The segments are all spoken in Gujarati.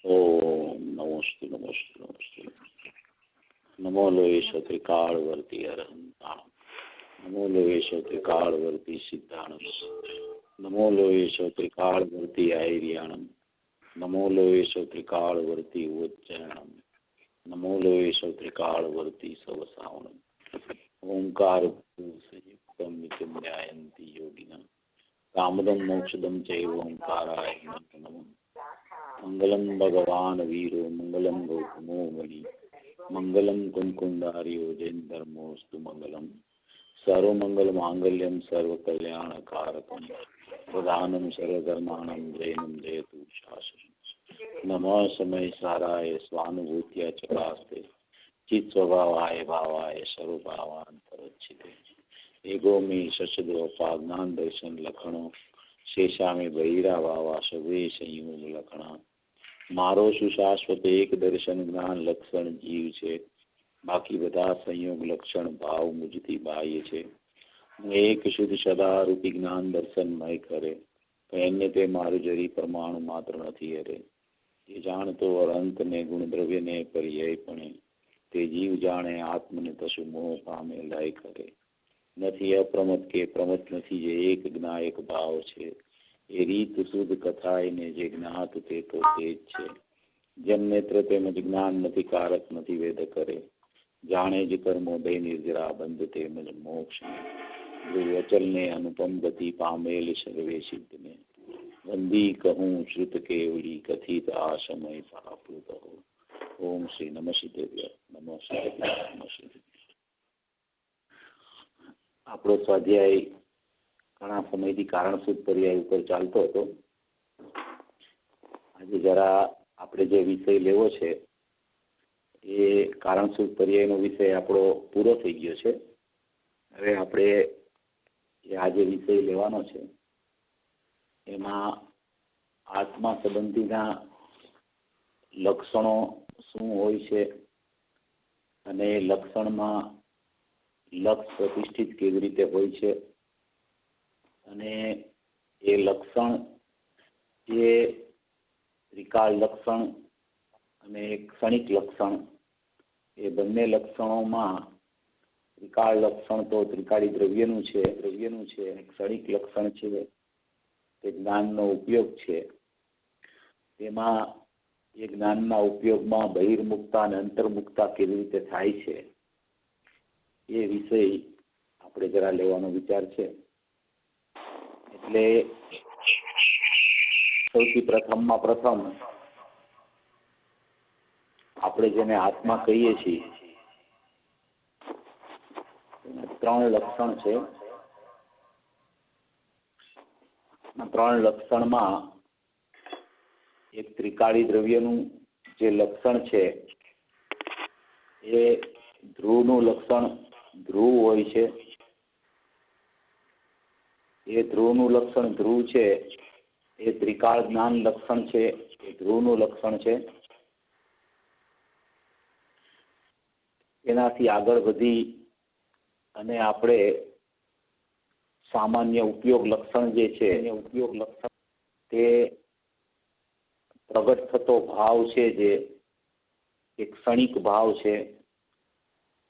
ઓમ નમોસ્તુ નમોસ્તુ નમોસ્તુ નમો લોયેશ ત્રિકાળવર્તી અરહંતાણમ નમો લોયેશ ત્રિકાળવર્તી સિદ્ધાણમ નમો લોયેશ ત્રિકાળવર્તી આયર્યાણમ નમો લોયેશ ત્રિકાળવર્તી ઉચ્ચારણમ નમો લોયેશ ત્રિકાળવર્તી સવસાવણમ ઓંકાર સંયુક્તમ નિત્યમ ન્યાયંતિ યોગિના કામદમ મોક્ષદમ ચૈવ ઓંકારાય નમઃ મંગલમ ભગવાન વીરો મંગલમ ગૌતમો મણિ મંગલમ કુંકુંડાર્યો જૈન ધર્મોસ્તુ મંગલમ સર્વમંગલ માંગલ્યમ સર્વકલ્યાણકારકમ પ્રધાનમ સર્વધર્માણમ જૈનમ જયતુ શાસન નમઃ સમય સારાય સ્વાનુભૂત્યા ચકાસ્તે ચિત્ત સ્વભાવાય ભાવાય સર્વભાવાંતરચ્છિતે એગો મે શશદ્રોપા જ્ઞાન દર્શન લખણો શેષામે બહિરા ભાવા સવે સંયોગ લખણા મારો સુશાશ્વત એક દર્શન જ્ઞાન લક્ષણ જીવ છે, બાકી બધા સંયોગ લક્ષણ ભાવ મુજથી બાહ્ય છે. એક શુદ્ધ સદારૂપી જ્ઞાન દર્શનમય કરે તો એને તે મારું જરી પરમાણુ માત્ર નથી હરે. એ જાણતો અનંત ને ગુણદ્રવ્ય ને પર્યાયપણે તે જીવ જાણે આત્મને તસુ મોહ પામે લય કરે. નથી અપ્રમત કે પ્રમત નથી, જે એક જ્ઞાયક ભાવ છે. એ રીત શુદ્ધ કથા એને જે જ્ઞાત તે તો તે જ છે. જેમ નેત્ર તેમજ જ્ઞાન નથી કારક નથી વેદ કરે. જાણે જ કર્મોદય નિર્જરા બંધ તેમજ મોક્ષ વચલ ને અનુપમ ગતિ પામેલ સર્વે સિદ્ધ ને વંદી કહું શ્રુત કેવડી કથિત આ સમય પાપૃત હો. ઓમ શ્રી નમઃ સિદ્ધેભ્ય નમઃ સિદ્ધેભ્ય નમઃ સિદ્ધેભ્ય. આપણો સ્વાધ્યાય ઘણા સમયથી કારણસૂત્ર પર્યાય ઉપર ચાલતો હતો. આજે જરા આપણે જે વિષય લેવો છે એ કારણસૂત્ર પર્યાયનો વિષય આપણો પૂરો થઈ ગયો છે. હવે આપણે આ જે વિષય લેવાનો છે એમાં આત્મા સંબંધીના લક્ષણો શું હોય છે અને લક્ષણમાં લક્ષ પ્રતિષ્ઠિત કેવી રીતે હોય છે અને એ લક્ષણ જે ત્રિકાળ લક્ષણ અને ક્ષણિક લક્ષણ એ બંને લક્ષણોમાં ત્રિકાળ લક્ષણ તો ત્રિકાળી દ્રવ્યનું છે અને ક્ષણિક લક્ષણ છે તે જ્ઞાનનો ઉપયોગ છે. તેમાં એ જ્ઞાનના ઉપયોગમાં બહિર્મુક્તા અને અંતર્મુક્તા કેવી રીતે થાય છે એ વિષય આપણે જરા લેવાનો વિચાર છે. એટલે સૌથી પ્રથમ આપણે જેને આત્મા કહીએ છીએ એના 3 લક્ષણ છે. 3 લક્ષણમાં એક ત્રિકાળી દ્રવ્યનું જે લક્ષણ છે એ ધ્રુવનું લક્ષણ ધ્રુવ હોય છે. એ ધ્રુવનું લક્ષણ ધ્રુવ છે એ ત્રિકાળ જ્ઞાન લક્ષણ છે એ ધ્રુવનું લક્ષણ છે. એનાથી આગળ વધી અને આપણે સામાન્ય ઉપયોગ લક્ષણ જે છે ઉપયોગ લક્ષણ તે પ્રગટ થતો ભાવ છે, જે એક ક્ષણિક ભાવ છે.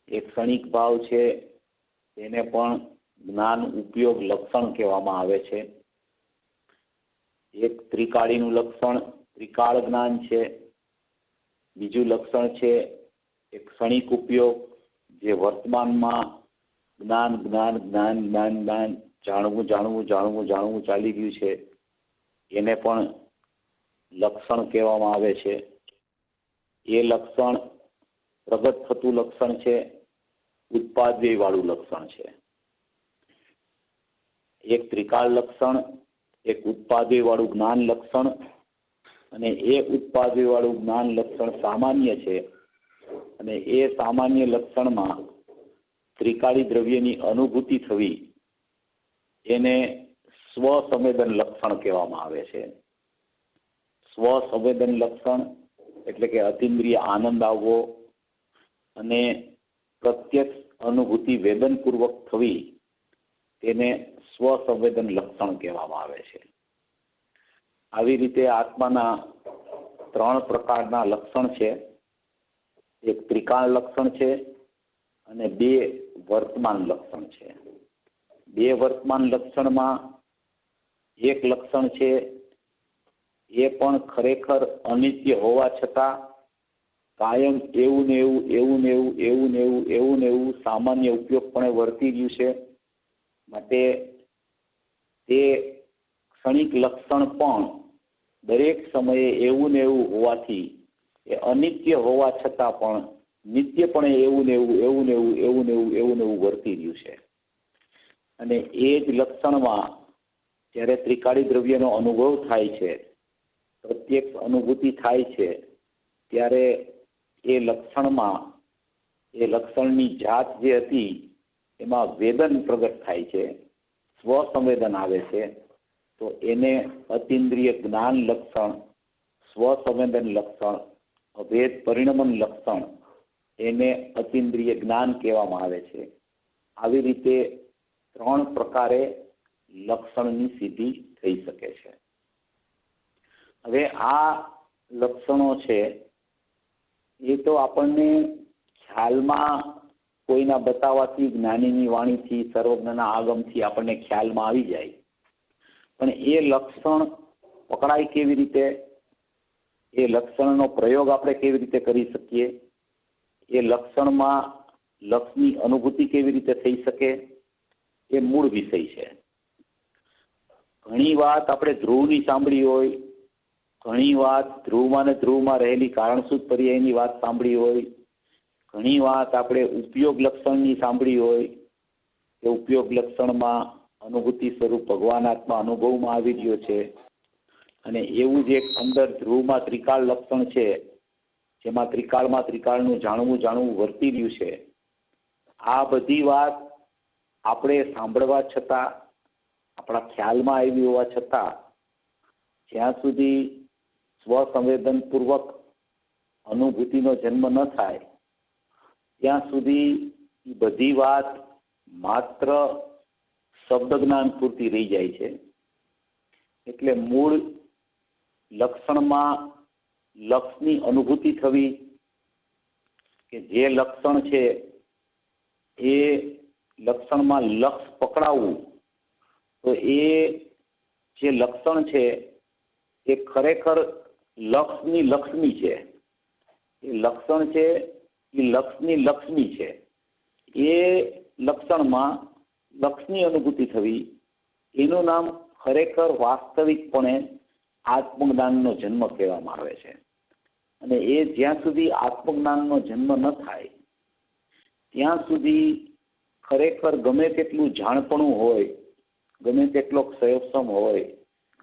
એ ક્ષણિક ભાવ છે તેને પણ જ્ઞાન ઉપયોગ લક્ષણ કહેવામાં આવે છે. એક ત્રિકાળીનું લક્ષણ ત્રિકાળ જ્ઞાન છે. બીજું લક્ષણ છે એક ક્ષણિક ઉપયોગ, જે વર્તમાનમાં જ્ઞાન જ્ઞાન જ્ઞાન જ્ઞાન જ્ઞાન જાણવું જાણવું જાણવું જાણવું ચાલી રહ્યું છે, એને પણ લક્ષણ કહેવામાં આવે છે. એ લક્ષણ પ્રગટ થતું લક્ષણ છે, ઉત્પાદ્ય વાળું લક્ષણ છે. એક ત્રિકાળ લક્ષણ, એક ઉત્પાદ્ય વાળું જ્ઞાન લક્ષણ, અને એ ઉત્પાદ્ય વાળું જ્ઞાન લક્ષણ સામાન્ય છે. અને એ સામાન્ય લક્ષણમાં ત્રિકાળી દ્રવ્યની અનુભૂતિ થવી એને સ્વસંવેદન લક્ષણ કહેવામાં આવે છે. સ્વસંવેદન લક્ષણ એટલે કે અતિન્દ્રિય આનંદ આવવો અને પ્રત્યક્ષ અનુભૂતિ વેદનપૂર્વક થવી તેને સ્વસંવેદન લક્ષણ કહેવામાં આવે છે. આવી રીતે આત્માના ત્રણ પ્રકારના લક્ષણ છે. એક ત્રિકાળ લક્ષણ છે અને બે વર્તમાન લક્ષણ છે. બે વર્તમાન લક્ષણમાં એક લક્ષણ છે એ પણ ખરેખર અનિત્ય હોવા છતાં કાયમ એવું ને એવું સામાન્ય ઉપયોગપણે વર્તી રહ્યું છે. માટે તે ક્ષણિક લક્ષણ પણ દરેક સમયે એવું ને એવું હોવાથી એ અનિત્ય હોવા છતાં પણ નિત્યપણે એવું ને એવું વર્તી રહ્યું છે. અને એ જ લક્ષણમાં જ્યારે ત્રિકાળી દ્રવ્યનો અનુભવ થાય છે, પ્રત્યક્ષ અનુભૂતિ થાય છે, ત્યારે એ લક્ષણની જાત જે હતી એમાં વેદન પ્રગટ થાય છે, સ્વસંવેદન આવે છે. તો એને અતિન્દ્રિય જ્ઞાન લક્ષણ, સ્વસંવેદન લક્ષણ, અભેદ પરિણમન લક્ષણ, એને અતિન્દ્રિય જ્ઞાન કહેવામાં આવે છે. આવી રીતે ત્રણ પ્રકારે લક્ષણની સિદ્ધિ થઈ શકે છે. હવે આ લક્ષણો છે એ તો આપણને ખ્યાલમાં કોઈના બતાવવાથી, જ્ઞાનીની વાણીથી, સર્વજ્ઞના આગમથી આપણને ખ્યાલમાં આવી જાય. પણ એ લક્ષણ પકડાય કેવી રીતે, એ લક્ષણનો પ્રયોગ આપણે કેવી રીતે કરી શકીએ, એ લક્ષણમાં લક્ષની અનુભૂતિ કેવી રીતે થઈ શકે, એ મૂળ વિષય છે. ઘણી વાત આપણે ધ્રુવની સાંભળી હોય, ઘણી વાત ધ્રુવમાં ને ધ્રુવમાં રહેલી કારણસૂત્ર પર્યાયની વાત સાંભળી હોય, ઘણી વાત આપણે ઉપયોગ લક્ષણની સાંભળી હોય કે ઉપયોગ લક્ષણમાં અનુભૂતિ સ્વરૂપ ભગવાન આત્મા અનુભવમાં આવી રહ્યો છે. અને એવું જ એક અંદર ધ્રુવમાં ત્રિકાળ લક્ષણ છે, જેમાં ત્રિકાળમાં ત્રિકાળનું જાણવું વર્તી રહ્યું છે. આ બધી વાત આપણે સાંભળવા છતાં, આપણા ખ્યાલમાં આવી હોવા છતાં, જ્યાં સુધી સ્વસંવેદનપૂર્વક અનુભૂતિનો જન્મ ન થાય ત્યાં સુધી એ બધી વાત માત્ર શબ્દ જ્ઞાન પૂરતી રહી જાય છે. એટલે મૂળ લક્ષણમાં લક્ષની અનુભૂતિ થવી, કે જે લક્ષણ છે એ લક્ષણમાં લક્ષ પકડાવવું, તો એ જે લક્ષણ છે એ ખરેખર લક્ષની લક્ષ્મી છે. એ લક્ષણ છે એ લક્ષની લક્ષ્મી છે. એ લક્ષણમાં લક્ષની અનુભૂતિ થવી, એનું નામ ખરેખર વાસ્તવિકપણે આત્મજ્ઞાનનો જન્મ કહેવામાં આવે છે. અને એ જ્યાં સુધી આત્મજ્ઞાનનો જન્મ ન થાય ત્યાં સુધી ખરેખર ગમે તેટલું જાણપણું હોય, ગમે તેટલો ક્ષયોક્ષમ હોય,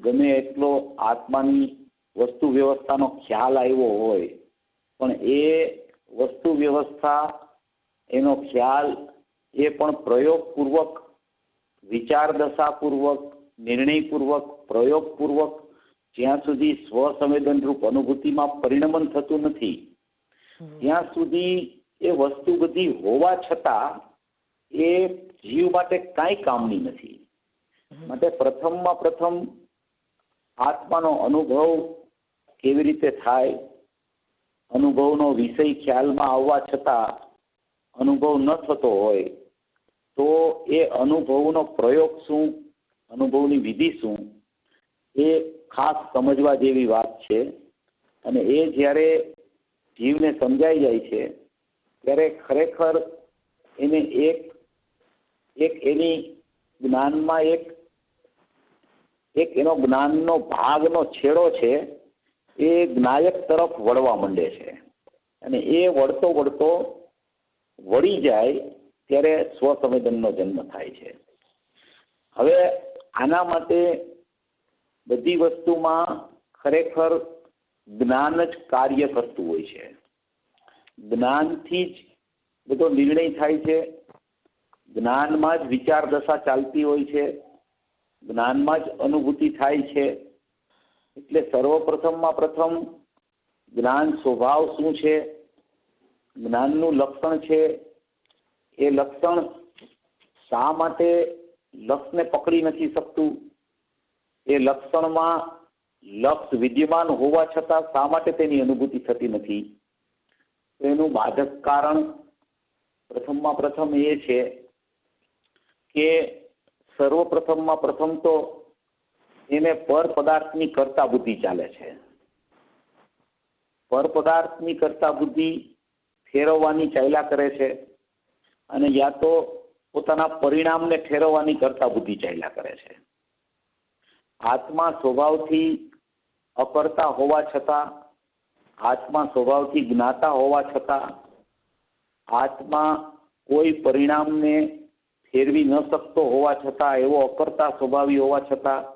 ગમે એટલો આત્માની વસ્તુ વ્યવસ્થાનો ખ્યાલ આવ્યો હોય, પણ એ વસ્તુ વ્યવસ્થા, એનો ખ્યાલ એ પણ પ્રયોગપૂર્વક, વિચારદશાપૂર્વક, નિર્ણયપૂર્વક, પ્રયોગપૂર્વક જ્યાં સુધી સ્વસંવેદનરૂપ અનુભૂતિમાં પરિણમન થતું નથી ત્યાં સુધી એ વસ્તુ બધી હોવા છતાં એ જીવ માટે કાંઈ કામની નથી. માટે પ્રથમમાં પ્રથમ આત્માનો અનુભવ કેવી રીતે થાય, અનુભવનો વિષય ખ્યાલમાં આવવા છતાં અનુભવ ન થતો હોય તો એ અનુભવનો પ્રયોગ શું, અનુભવની વિધિ શું, એ ખાસ સમજવા જેવી વાત છે. અને એ જ્યારે જીવને સમજાઈ જાય છે ત્યારે ખરેખર એને એક એની જ્ઞાનમાં એક એનો જ્ઞાનનો ભાગનો છેડો છે એ જ્ઞાયક તરફ વળવા માંડે છે. અને એ વળતો વળી જાય ત્યારે સ્વસંવેદનનો જન્મ થાય છે. હવે આના માટે બધી વસ્તુમાં ખરેખર જ્ઞાન જ કાર્ય કરતું હોય છે. જ્ઞાનથી જ બધો નિર્ણય થાય છે, જ્ઞાનમાં જ વિચાર દશા ચાલતી હોય છે, જ્ઞાનમાં જ અનુભૂતિ થાય છે. એટલે સર્વપ્રથમમાં પ્રથમ જ્ઞાન સ્વભાવ શું છે, જ્ઞાનનું લક્ષણ છે, એ લક્ષણ શા માટે લક્ષને પકડી નથી શકતું, એ લક્ષણમાં લક્ષ વિદ્યમાન હોવા છતાં શા માટે તેની અનુભૂતિ થતી નથી? તો એનું બાધક કારણ પ્રથમમાં પ્રથમ એ છે કે સર્વપ્રથમમાં પ્રથમ તો એને પર પદાર્થની કરતા બુદ્ધિ ચાલે છે. પર પદાર્થની કરતા બુદ્ધિ ફેરવવાની ચાલ્યા કરે છે, અને યા તો પોતાના પરિણામને ઠેરવવાની કરતા બુદ્ધિ ચાલ્યા કરે છે. આત્મા સ્વભાવથી અકર્તા હોવા છતાં, આત્મા સ્વભાવથી જ્ઞાતા હોવા છતાં, આત્મા કોઈ પરિણામને ફેરવી ન શકતો હોવા છતાં, એવો અકર્તા સ્વભાવી હોવા છતાં,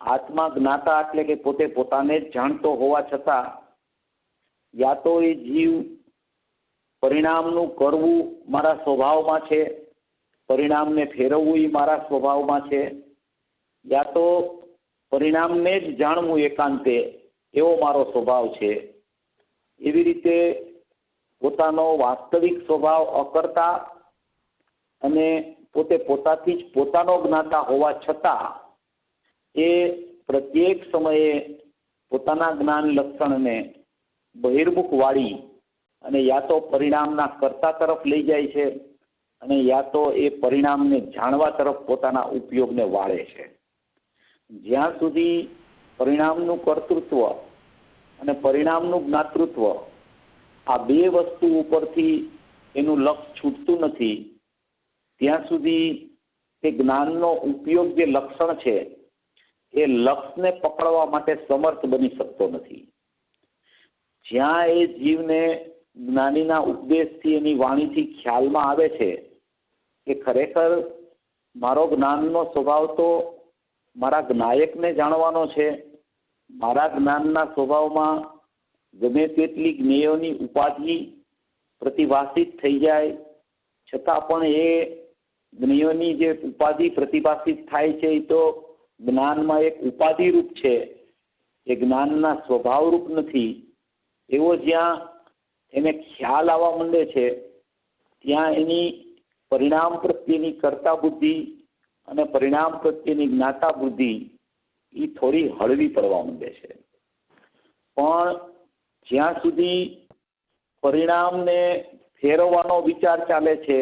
આત્મા જ્ઞાતા એટલે કે પોતે પોતાને જ જાણતો હોવા છતાં, યા તો એ જીવ પરિણામનું કરવું મારા સ્વભાવમાં છે, પરિણામને ફેરવવું એ મારા સ્વભાવમાં છે, યા તો પરિણામને જ જાણવું એકાંતે એવો મારો સ્વભાવ છે. એવી રીતે પોતાનો વાસ્તવિક સ્વભાવ અકર્તા અને પોતે પોતાથી જ પોતાનો જ્ઞાતા હોવા છતાં એ પ્રત્યેક સમયે પોતાના જ્ઞાન લક્ષણને બહિર્મુખ વાળી અને યા તો પરિણામના કર્તા તરફ લઈ જાય છે, અને યા તો એ પરિણામને જાણવા તરફ પોતાના ઉપયોગને વાળે છે. જ્યાં સુધી પરિણામનું કર્તૃત્વ અને પરિણામનું જ્ઞાતૃત્વ આ બે વસ્તુ ઉપરથી એનું લક્ષ છૂટતું નથી, ત્યાં સુધી તે જ્ઞાનનો ઉપયોગ જે લક્ષણ છે એ લક્ષને પકડવા માટે સમર્થ બની શકતો નથી. જ્યાં એ જીવને જ્ઞાનીના ઉપદેશથી, એની વાણીથી ખ્યાલમાં આવે છે કે ખરેખર મારો જ્ઞાનનો સ્વભાવ તો મારા જ્ઞાયકને જાણવાનો છે, મારા જ્ઞાનના સ્વભાવમાં ગમે તેટલી જ્ઞેયોની ઉપાધિ પ્રતિભાષિત થઈ જાય છતાં પણ એ જ્ઞેયોની જે ઉપાધિ પ્રતિભાષિત થાય છે એ તો જ્ઞાનમાં એક ઉપાધિરૂપ છે, એ જ્ઞાનના સ્વભાવરૂપ નથી. એવો જ્યાં એને ખ્યાલ આવવા માંડે છે ત્યાં એની પરિણામ પ્રત્યેની કર્તા બુદ્ધિ અને પરિણામ પ્રત્યેની જ્ઞાતા બુદ્ધિ એ થોડી હળવી પડવા માંડે છે. પણ જ્યાં સુધી પરિણામને ફેરવવાનો વિચાર ચાલે છે,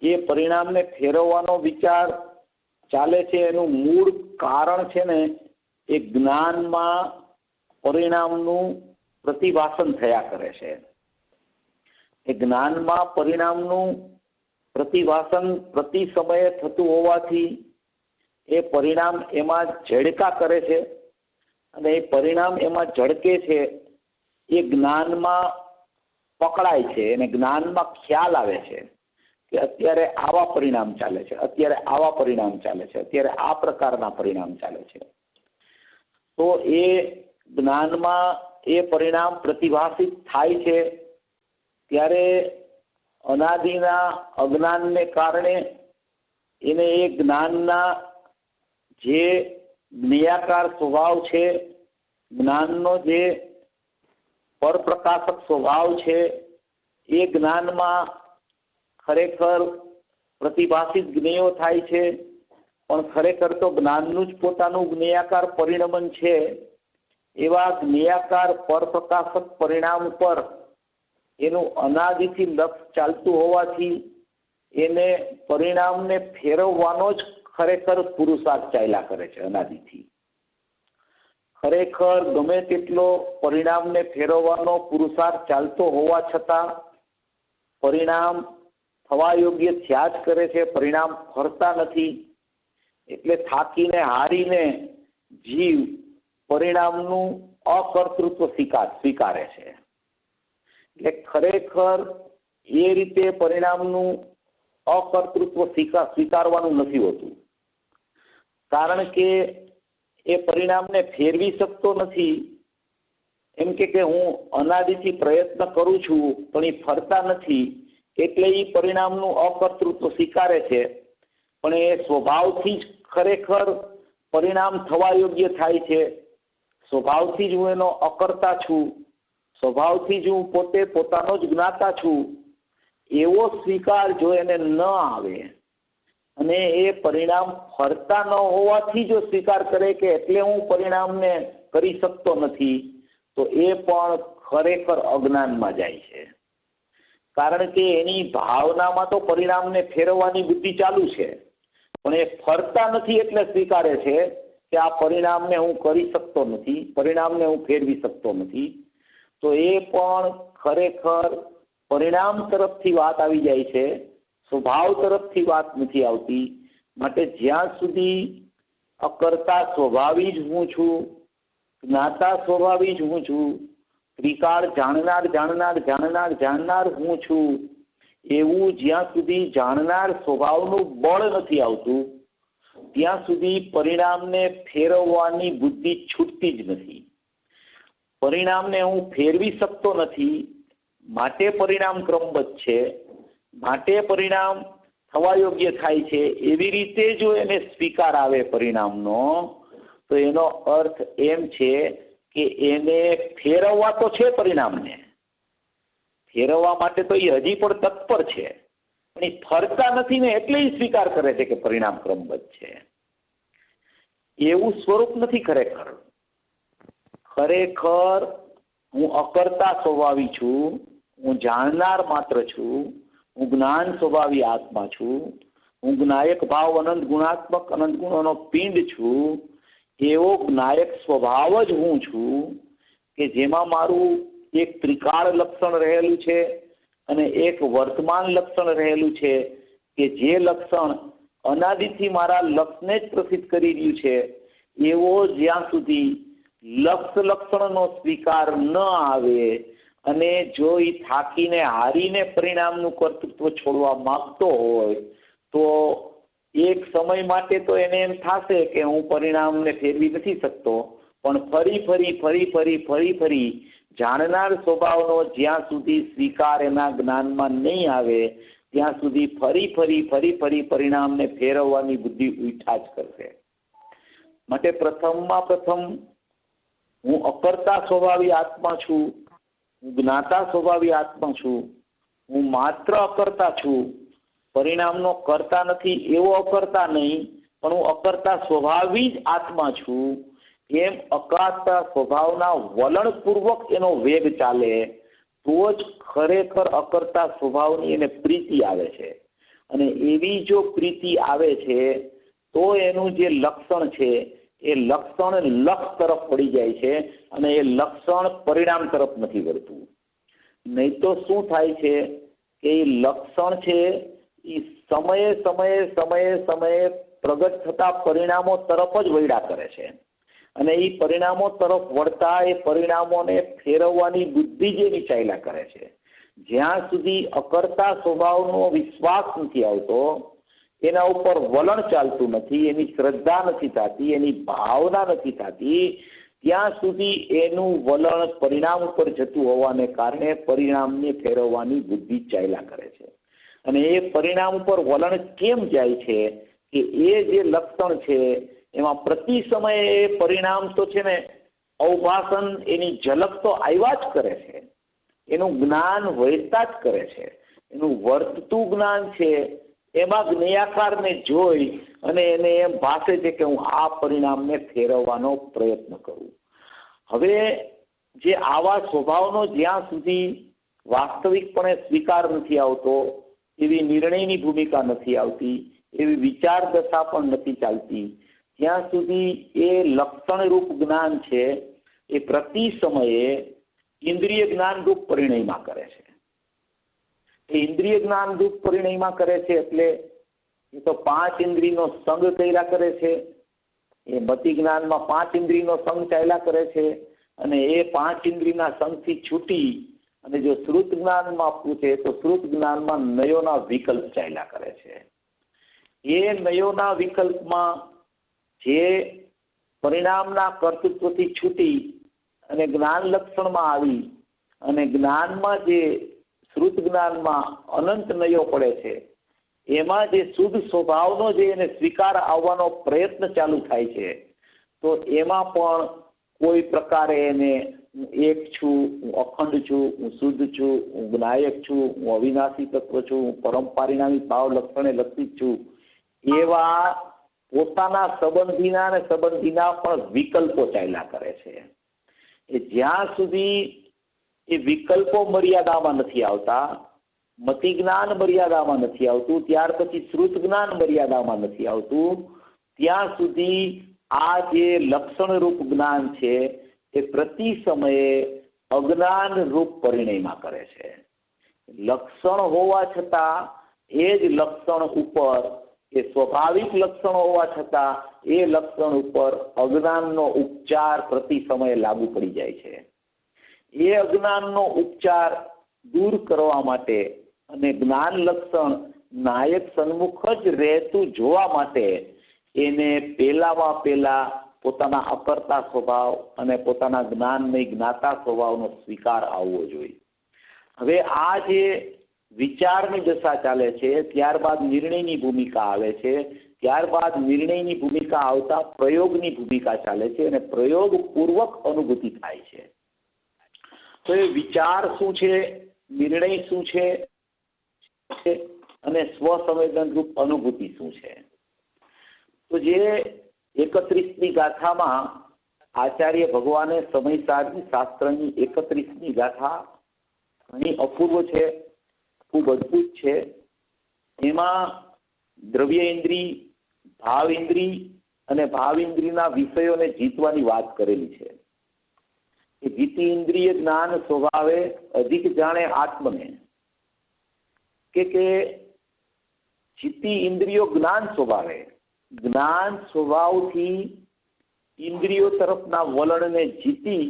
એ પરિણામને ફેરવવાનો વિચાર ચાલે છે, એનું મૂળ કારણ છે ને એ જ્ઞાનમાં પરિણામનું પ્રતિભાષણ થયા કરે છે. એ જ્ઞાનમાં પરિણામનું પ્રતિભાષણ પ્રતિ સમયે થતું હોવાથી એ પરિણામ એમાં ઝળકા કરે છે, અને એ પરિણામ એમાં ઝળકે છે એ જ્ઞાનમાં પકડાય છે, અને જ્ઞાનમાં ખ્યાલ આવે છે કે અત્યારે આવા પરિણામ ચાલે છે, અત્યારે આવા પરિણામ ચાલે છે, અત્યારે આ પ્રકારના પરિણામ ચાલે છે. તો એ જ્ઞાનમાં એ પરિણામ પ્રતિભાષિત થાય છે ત્યારે અનાદિના અજ્ઞાનને કારણે એને એ જ્ઞાનના જે જ્ઞેયાકાર સ્વભાવ છે, જ્ઞાનનો જે પરપ્રકાશક સ્વભાવ છે, એ જ્ઞાનમાં ખરેખર પ્રતિભાષિત જ્ઞેયો થાય છે, પણ ખરેખર તો જ્ઞાનનું જ પોતાનું જ્ઞેયાકાર પરિણમન છે. એવા જ્ઞેયાકાર પરપ્રકાશક પરિણામ પર એનું અનાદિથી લક્ષ ચાલતું હોવાથી એને પરિણામને ફેરવવાનો જ ખરેખર પુરુષાર્થ ચાલ્યા કરે છે. અનાદિથી ખરેખર ગમે તેટલો પરિણામને ફેરવવાનો પુરુષાર્થ ચાલતો હોવા છતાં પરિણામ થવા યોગ્ય થયા જ કરે છે, પરિણામ ફરતા નથી. એટલે થાકીને હારીને જીવ પરિણામનું અકર્તૃત્વ સ્વીકારે છે. એટલે ખરેખર એ રીતે પરિણામનું અકર્તૃત્વ સ્વીકારવાનું નથી હોતું, કારણ કે એ પરિણામને ફેરવી શકતો નથી. એમ કે હું અનાદિથી પ્રયત્ન કરું છું પણ એ ફરતા નથી, એટલે એ પરિણામનું અકર્તૃત્વ સ્વીકારે છે. પણ એ સ્વભાવથી જ ખરેખર પરિણામ થવા યોગ્ય થાય છે. સ્વભાવથી જ હું એનો અકર્તા છું, સ્વભાવથી જ હું પોતે પોતાનો જ જ્ઞાતા છું. એવો સ્વીકાર જો એને ન આવે અને એ પરિણામ ફરતા ન હોવાથી જો સ્વીકાર કરે કે એટલે હું પરિણામને કરી શકતો નથી, તો એ પણ ખરેખર અજ્ઞાનમાં જાય છે. કારણ કે એની ભાવનામાં તો પરિણામને ફેરવવાની બુદ્ધિ ચાલુ છે, પણ એ ફરતા નથી એટલે સ્વીકારે છે કે આ પરિણામને હું કરી શકતો નથી, પરિણામને હું ફેરવી શકતો નથી. તો એ પણ ખરેખર પરિણામ તરફથી વાત આવી જાય છે, સ્વભાવ તરફથી વાત નથી આવતી. માટે જ્યાં સુધી અકર્તા સ્વભાવી જ હું છું, જ્ઞાતા સ્વભાવી જ હું છું, ત્રિકાળ જાણનાર જાણનાર જાણનાર જાણનાર હું છું, એવું જ્યાં સુધી જાણનાર સ્વભાવનું બળ નથી આવતું, ત્યાં સુધી પરિણામને ફેરવવાની બુદ્ધિ છૂટતી જ નથી. પરિણામને હું ફેરવી શકતો નથી, માટે પરિણામ ક્રમબદ્ધ છે, માટે પરિણામ થવા યોગ્ય થાય છે. એવી રીતે જો એને સ્વીકાર આવે પરિણામનો, તો એનો અર્થ એમ છે કે એને ફેરવવા તો છે, પરિણામને ફેરવવા માટે તો એ હજી પણ તત્પર છે, પણ એ ફરતા નથી ને એટલે એ સ્વીકાર કરે છે કે પરિણામ ક્રમબદ્ધ છે. એવું સ્વરૂપ નથી ખરેખર. ખરેખર હું અકર્તા સ્વભાવી છું, હું જાણનાર માત્ર છું, હું જ્ઞાન સ્વભાવી આત્મા છું, હું જ્ઞાયક ભાવ અનંત ગુણાત્મક અનંત ગુણોનો પિંડ છું. એવો જ્ઞાયક સ્વભાવ જ હું છું કે જેમાં મારું એક ત્રિકાળ લક્ષણ રહેલું છે અને એક વર્તમાન લક્ષણ રહેલું છે, કે જે લક્ષણ અનાદિથી મારા લક્ષને જ પ્રસિદ્ધ કરી રહ્યું છે. એવો જ્યાં સુધી લક્ષ લક્ષણનો સ્વીકાર ન આવે અને જો એ થાકીને હારીને પરિણામનું કર્તૃત્વ છોડવા માંગતો હોય, તો એક સમય માટે તો એને એમ થશે કે હું પરિણામને ફેરવી નથી શકતો, પણ ફરી જાણનાર સ્વભાવનો જ્યાં સુધી સ્વીકાર એના જ્ઞાનમાં નહીં આવે, ત્યાં સુધી ફરી પરિણામને ફેરવવાની બુદ્ધિ ઉઠા જ કરશે. માટે પ્રથમ હું અકર્તા સ્વભાવી આત્મા છું, હું જ્ઞાતા સ્વભાવી આત્મા છું, હું માત્ર અકર્તા છું, પરિણામનો કરતા નથી એવો અકર્તા નહીં, પણ હું અકર્તા સ્વભાવી જ આત્મા છું. એમ અકર્તા સ્વભાવના વલણપૂર્વક એનો વેગ ચાલે તો જ ખરેખર અકર્તા સ્વભાવની એને પ્રીતિ આવે છે. અને એવી જો પ્રીતિ આવે છે તો એનું જે લક્ષણ છે એ લક્ષણ લક્ષ તરફ પડી જાય છે અને એ લક્ષણ પરિણામ તરફ નથી વળતું. નહીં તો શું થાય છે કે એ લક્ષણ છે એ સમયે પ્રગટ થતા પરિણામો તરફ જ વળ્યા કરે છે, અને એ પરિણામો તરફ વળતા એ પરિણામોને ફેરવવાની બુદ્ધિ જ એની ચાલ્યા કરે છે. જ્યાં સુધી અકર્તા સ્વભાવનો વિશ્વાસ નથી આવતો, એના ઉપર વલણ ચાલતું નથી, એની શ્રદ્ધા નથી થતી, એની ભાવના નથી થતી, ત્યાં સુધી એનું વલણ પરિણામ ઉપર જતું હોવાને કારણે પરિણામને ફેરવવાની બુદ્ધિ ચાલ્યા કરે છે. અને એ પરિણામ ઉપર વલણ કેમ જાય છે કે એ જે લક્ષણ છે એમાં પ્રતિ સમયે એ પરિણામ તો છે ને અવભાષણ એની ઝલક તો આવ્યા જ કરે છે, એનું જ્ઞાન વહેતા જ કરે છે, એનું વર્તતું જ્ઞાન છે એમાં જ્ઞેયાકારને જોઈ અને એને એમ ભાસે છે કે હું આ પરિણામને ફેરવવાનો પ્રયત્ન કરું. હવે જે આવા સ્વભાવનો જ્યાં સુધી વાસ્તવિકપણે સ્વીકાર નથી આવતો, એવી નિર્ણયની ભૂમિકા નથી આવતી, એવી વિચાર દશા પણ નથી ચાલતી, ત્યાં સુધી એ લક્ષણરૂપ જ્ઞાન છે એ પ્રતિ સમયે ઇન્દ્રિય જ્ઞાનરૂપ પરિણયમાં કરે છે. એ ઇન્દ્રિય જ્ઞાનરૂપ પરિણયમાં કરે છે એટલે એ તો 5 ઇન્દ્રિયનો સંગ કર્યા કરે છે, એ મતિ જ્ઞાનમાં 5 ઇન્દ્રિયનો સંગ ચાલ્યા કરે છે, અને એ 5 ઇન્દ્રિયના સંગથી છૂટી અને જો શ્રુત જ્ઞાનમાં પૂછે તો શ્રુત જ્ઞાનમાં નયોના વિકલ્પ ચાલ્યા કરે છે. એ નયોના વિકલ્પમાં જે પરિણામના કર્તૃત્વથી છૂટી અને જ્ઞાન લક્ષણમાં આવી અને જ્ઞાનમાં જે શ્રુત જ્ઞાનમાં અનંત નયો પડે છે, એમાં જે શુદ્ધ સ્વભાવનો જે એને સ્વીકાર આવવાનો પ્રયત્ન ચાલુ થાય છે, તો એમાં પણ કોઈ પ્રકારે એને હું એક છું, હું અખંડ છું, હું શુદ્ધ છું, હું જ્ઞાયક છું, હું અવિનાશી તત્વ છું, હું પરમ પરિણામી ભાવ લક્ષણે લક્ષિત છું, એવા પોતાના સંબંધીના પણ વિકલ્પો ચાલ્યા કરે છે. એ જ્યાં સુધી એ વિકલ્પો મર્યાદામાં નથી આવતા, મતિ જ્ઞાન મર્યાદામાં નથી આવતું, ત્યાર પછી શ્રુત જ્ઞાન મર્યાદામાં નથી આવતું, ત્યાં સુધી આ જે લક્ષણ રૂપ જ્ઞાન છે એ પ્રતિ સમયે અજ્ઞાન રૂપ પરિણયમાં કરે છે. લક્ષણ હોવા છતાં એ જ લક્ષણ ઉપર, એ સ્વાભાવિક લક્ષણો હોવા છતાં એ લક્ષણ ઉપર અજ્ઞાનનો ઉપચાર પ્રતિ સમયે લાગુ પડી જાય છે. એ અજ્ઞાનનો ઉપચાર દૂર કરવા માટે અને જ્ઞાન લક્ષણ નાયક સન્મુખ જ રહેતું જોવા માટે એને પહેલામાં પહેલા પોતાના અકર્તા સ્વભાવ અને પોતાના જ્ઞાનમય જ્ઞાતા સ્વભાવનો સ્વીકાર આવવો જોઈએ. હવે આ જે વિચારની દશા ચાલે છે, ત્યારબાદ નિર્ણયની ભૂમિકા આવે છે, ત્યારબાદ નિર્ણયની ભૂમિકા આવતા પ્રયોગની ભૂમિકા ચાલે છે અને પ્રયોગપૂર્વક અનુભૂતિ થાય છે. તો એ વિચાર શું છે, નિર્ણય શું છે અને સ્વસંવેદન રૂપ અનુભૂતિ શું છે? તો જે 31મી ગાથામાં આચાર્ય ભગવાને સમય સારજી શાસ્ત્રની 31મી ગાથા ઘણી અપૂર્વ છે, ખૂબ અદભુત છે. એમાં દ્રવ્ય ઇન્દ્રિય, ભાવ ઇન્દ્રિય અને ભાવ ઇન્દ્રિયના વિષયોને જીતવાની વાત કરેલી છે. કે જીતી ઇન્દ્રિય જ્ઞાન સ્વભાવે અધિક જાણે આત્મને, કે જીતી ઇન્દ્રિયો જ્ઞાન સ્વભાવે, જ્ઞાન સ્વભાવથી ઇન્દ્રિયો તરફના વલણને જીતી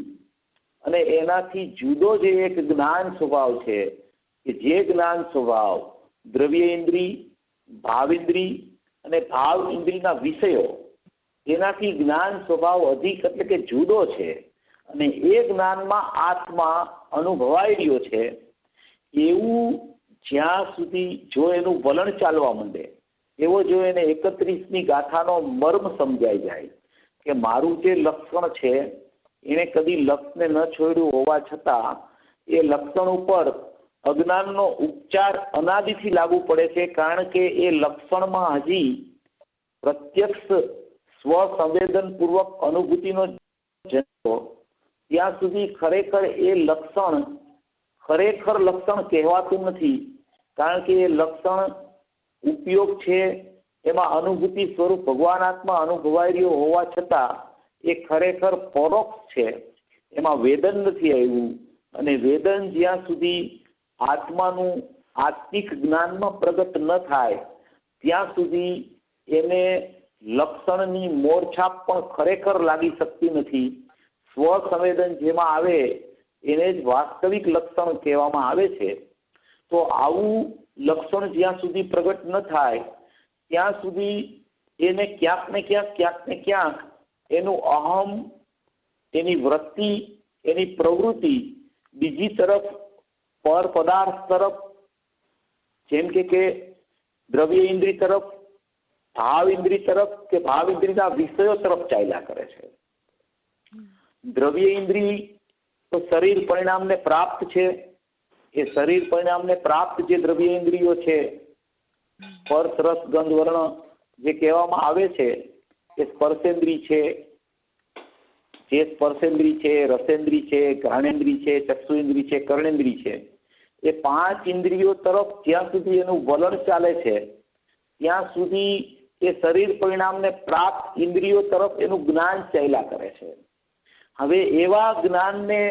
અને એનાથી જુદો જે એક જ્ઞાન સ્વભાવ છે, કે જે જ્ઞાન સ્વભાવ દ્રવ્ય ઇન્દ્રિય, ભાવ ઇન્દ્રિય અને ભાવ ઇન્દ્રિયના વિષયો, એનાથી જ્ઞાન સ્વભાવ અધિક એટલે કે જુદો છે અને એ જ્ઞાનમાં આત્મા અનુભવાઈ રહ્યો છે, એવું જ્યાં સુધી જો એનું વલણ ચાલવા માંડે, એવો જો એને 31મી ગાથાનો મર્મ સમજાઈ જાય કે મારું જે લક્ષણ છે એને કદી લક્ષને ન છોડ્યું હોવા છતાં એ લક્ષણ ઉપર અજ્ઞાનનો ઉપચાર અનાદિથી લાગુ પડે છે, કારણ કે એ લક્ષણમાં હજી પ્રત્યક્ષ સ્વસંવેદનપૂર્વક અનુભૂતિનો જન્મ, ત્યાં સુધી ખરેખર એ લક્ષણ ખરેખર લક્ષણ કહેવાતું નથી, કારણ કે એ લક્ષણ ઉપયોગ છે, એમાં અનુભૂતિ સ્વરૂપ ભગવાન આત્મા અનુભવાઈ રહ્યો હોવા છતાં એ ખરેખર પરોક્ષ છે, એમાં વેદન નથી આવ્યું. અને વેદન જ્યાં સુધી આત્માનું આત્મિક જ્ઞાનમાં પ્રગટ ન થાય ત્યાં સુધી એને લક્ષણની મોરછાપ પણ ખરેખર લાગી શકતી નથી. સ્વસંવેદન જેમાં આવે એને જ વાસ્તવિક લક્ષણ કહેવામાં આવે છે. તો આવું લક્ષણ જ્યાં સુધી પ્રગટ ન થાય ત્યાં સુધી એને ક્યાંક ને ક્યાંક એનું અહમ, એની વૃત્તિ, એની પ્રવૃત્તિ બીજી તરફ પર પદાર્થ તરફ, જેમ કે દ્રવ્ય ઇન્દ્રિય તરફ, ભાવ ઇન્દ્રિય તરફ કે ભાવ ઇન્દ્રિયના વિષયો તરફ ચાલ્યા કરે છે. દ્રવ્ય ઇન્દ્રિય તો શરીર પરિણામને પ્રાપ્ત છે, એ શરીર પરિણામને પ્રાપ્ત જે દ્રવ્ય ઇન્દ્રિયો છે, સ્પર્શ રસ ગંધ વર્ણ જે કહેવામાં આવે છે, એ સ્પર્શેન્દ્રિય છે, જે સ્પર્શેન્દ્રિય છે, રસેન્દ્રિય છે, ઘ્રાણેન્દ્રિય છે, ચક્ષુઇન્દ્રિય છે, કર્ણેન્દ્રિય છે, એ 5 ઇન્દ્રિયો તરફ જ્યાં સુધી એનું વલણ ચાલે છે ત્યાં સુધી એ શરીર પરિણામને પ્રાપ્ત ઇન્દ્રિયો તરફ એનું જ્ઞાન ચાલ્યા કરે છે. હવે એવા જ્ઞાનને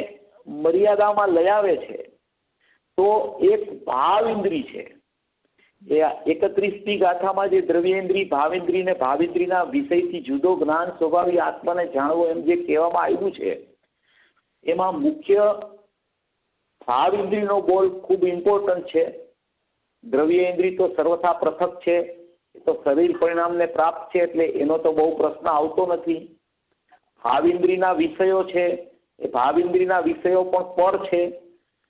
મર્યાદામાં લઈ આવે છે તો એક ભાવ ઇન્દ્રિય છે, એ 31મી ગાથામાં જે દ્રવ્યેન્દ્રિય, ભાવેન્દ્રિય ને ભાવેન્દ્રિયના વિષયથી જુદો જ્ઞાન સ્વભાવી આત્માને જાણવો એમ જે કહેવામાં આવ્યું છે, એમાં મુખ્ય ભાવ ઇન્દ્રિયનો બોલ ખૂબ ઇમ્પોર્ટન્ટ છે. દ્રવ્ય ઇન્દ્રિય તો સર્વથા પૃથક છે, એ તો શરીર પરિણામને પ્રાપ્ત છે એટલે એનો તો બહુ પ્રશ્ન આવતો નથી. ભાવ ઇન્દ્રિયના વિષયો છે, એ ભાવ ઇન્દ્રિયના વિષયો પણ પર છે,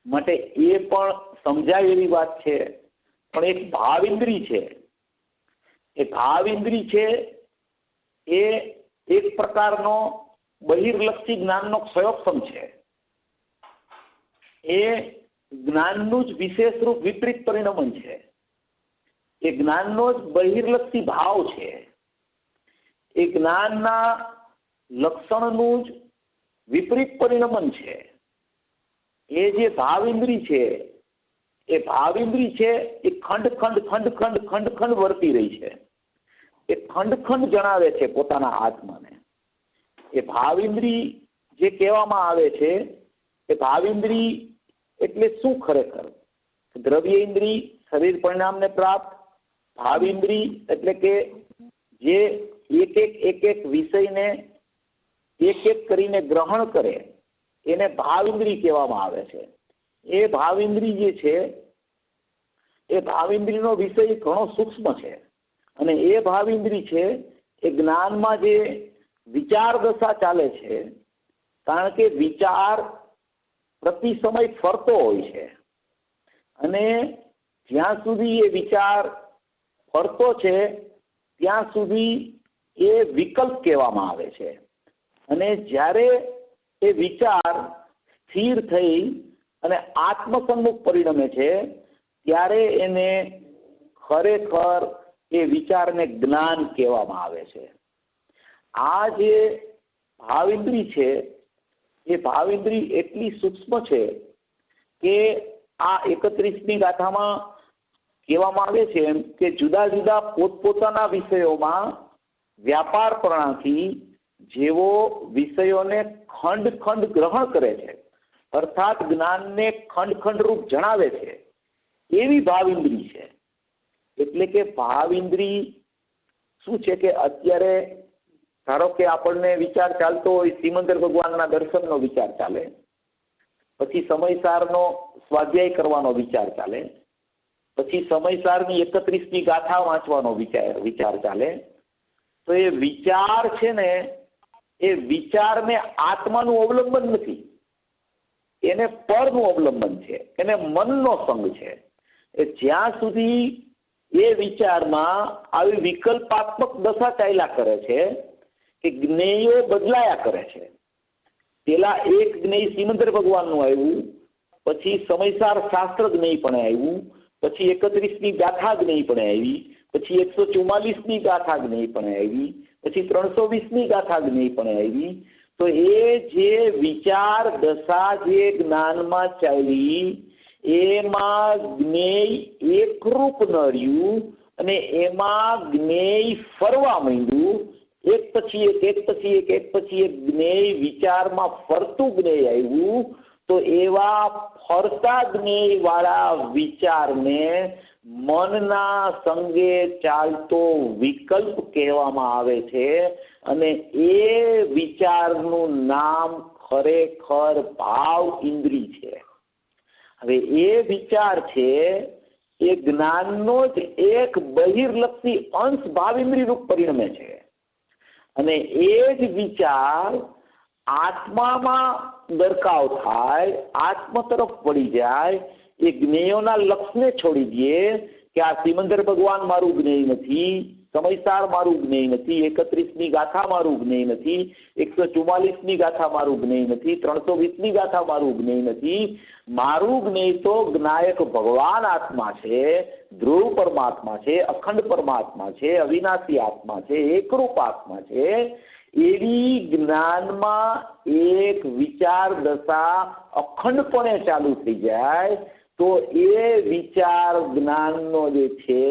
માટે એ પણ સમજાય એવી વાત છે. પણ એક ભાવ ઇન્દ્રિય છે, એ ભાવ ઇન્દ્રિય છે એ એક પ્રકારનો બહિર્લક્ષી જ્ઞાનનો ક્ષયોક્ષમ છે. એ જ્ઞાનનું જ વિશેષ રૂપ વિપરીત પરિણમન છે. એ જ્ઞાનનો જ બહિર્લક્ષી ભાવ છે. એ જ્ઞાનના લક્ષણનું જ વિપરીત પરિણમન છે. એ જે ભાવિન્દ્રી છે એ ભાવિન્દ્રી છે એ ખંડ ખંડ ખંડ ખંડ ખંડ ખંડ વર્તી રહી છે. એ ખંડ ખંડ જણાવે છે પોતાના આત્માને. એ ભાવિન્દ્રી જે કહેવામાં આવે છે એ ભાવિન્દ્રી એટલે શું ખરેખર? દ્રવ્ય ઇન્દ્રી શરીર પરિણામને પ્રાપ્ત. ભાવિન્દ્રી એટલે કે જે એક એક વિષયને એક એક કરીને ગ્રહણ કરે એને ભાવિન્દ્રી કહેવામાં આવે છે. એ ભાવિન્દ્રી જે છે એ ભાવિન્દ્રીનો વિષય ઘણો સૂક્ષ્મ છે અને એ ભાવિન્દ્રી છે એ જ્ઞાનમાં જે વિચાર દશા ચાલે છે, કારણ કે વિચાર પ્રતિ સમય ફરતો હોય છે અને જ્યાં સુધી એ વિચાર ફરતો છે ત્યાં સુધી એ વિકલ્પ કહેવામાં આવે છે. અને જ્યારે એ વિચાર સ્થિર થઈ અને આત્મસન્મુખ પરિણમે છે ત્યારે એને ખરેખર એ વિચારને જ્ઞાન કહેવામાં આવે છે. આ જે ભાવિન્દ્રી છે એ ભાવિન્દ્રી એટલી સૂક્ષ્મ છે કે આ 31મી ગાથામાં કહેવામાં આવે છે એમ કે જુદા જુદા પોતપોતાના વિષયોમાં વ્યાપારપણાથી જેવો વિષયોને ખંડ ખંડ ગ્રહણ કરે છે, અર્થાત જ્ઞાનને ખંડ ખંડ રૂપ જણાવે છે, એવી ભાવિન્દ્રી છે. એટલે કે ભાવિન્દ્રી શું છે કે અત્યારે ધારો કે આપણને વિચાર ચાલતો હોય સિમંદર ભગવાનના દર્શનનો વિચાર ચાલે, પછી સમયસારનો સ્વાધ્યાય કરવાનો વિચાર ચાલે, પછી સમયસારની 31મી ગાથા વાંચવાનો વિચાર ચાલે, તો એ વિચાર છે ને એ વિચારને આત્માનું અવલંબન નથી, એને પરનું અવલંબન છે, એને મનનો સંગ છે. એ જ્યાં સુધી એ વિચારમાં આવી વિકલ્પાત્મક દશા ચાલ્યા કરે છે કે જ્ઞેયો બદલાયા કરે છે. પેલા એક જ્ઞેય સિમંદર ભગવાનનું આવ્યું, પછી સમયસાર શાસ્ત્ર જ્ઞેય પણ આવ્યું, પછી 31મી ગાથા જ્ઞેય પણ આવી, પછી 144મી ગાથા જ્ઞેય પણ આવી, પછી 320મી ગાથા જ્ઞેય પણ આવી. તો એ જે વિચાર દશા જે જ્ઞાનમાં ચાલી એમાં જ્ઞેય એકરૂપ ન રહ્યું અને એમાં જ્ઞેય ફરવા માંડ્યું. એક પછી એક પછી એક પછી એક જ્ઞેય વિચારમાં ફરતું જ્ઞેય આવ્યું. તો એવા ફરતા જ્ઞેય વાળા વિચારને મનના સંગે ચાલતો વિકલ્પ કહેવામાં આવે છે અને એ વિચારનું નામ ખરેખર ભાવ ઇન્દ્રિય છે. હવે એ વિચાર છે એ જ્ઞાનનો જ એક બહિર્લક્ષી અંશ ભાવિન્દ્રિય રૂપ પરિણમે છે અને એ જ વિચાર આત્મામાં દરકાવ થાય, આત્મ તરફ વળી જાય, એ જ્ઞેયોના લક્ષને છોડી દે કે આ સિમંદર ભગવાન મારું જ્ઞેય નથી, સમયસાર મારું જ્ઞેય નથી, 31મી ગાથા મારું જ્ઞેય નથી, 144મી ગાથા મારું જ્ઞેય નથી, 320મી ગાથા મારું જ્ઞેય નથી. મારું જ્ઞેય તો જ્ઞાયક ભગવાન આત્મા છે, ધ્રુવ પરમાત્મા છે, અખંડ પરમાત્મા છે, અવિનાશી આત્મા છે, એકરૂપ આત્મા છે. એવી જ્ઞાનમાં એક વિચાર દશા અખંડપણે ચાલુ થઈ જાય તો એ વિચાર જ્ઞાનનો જે છે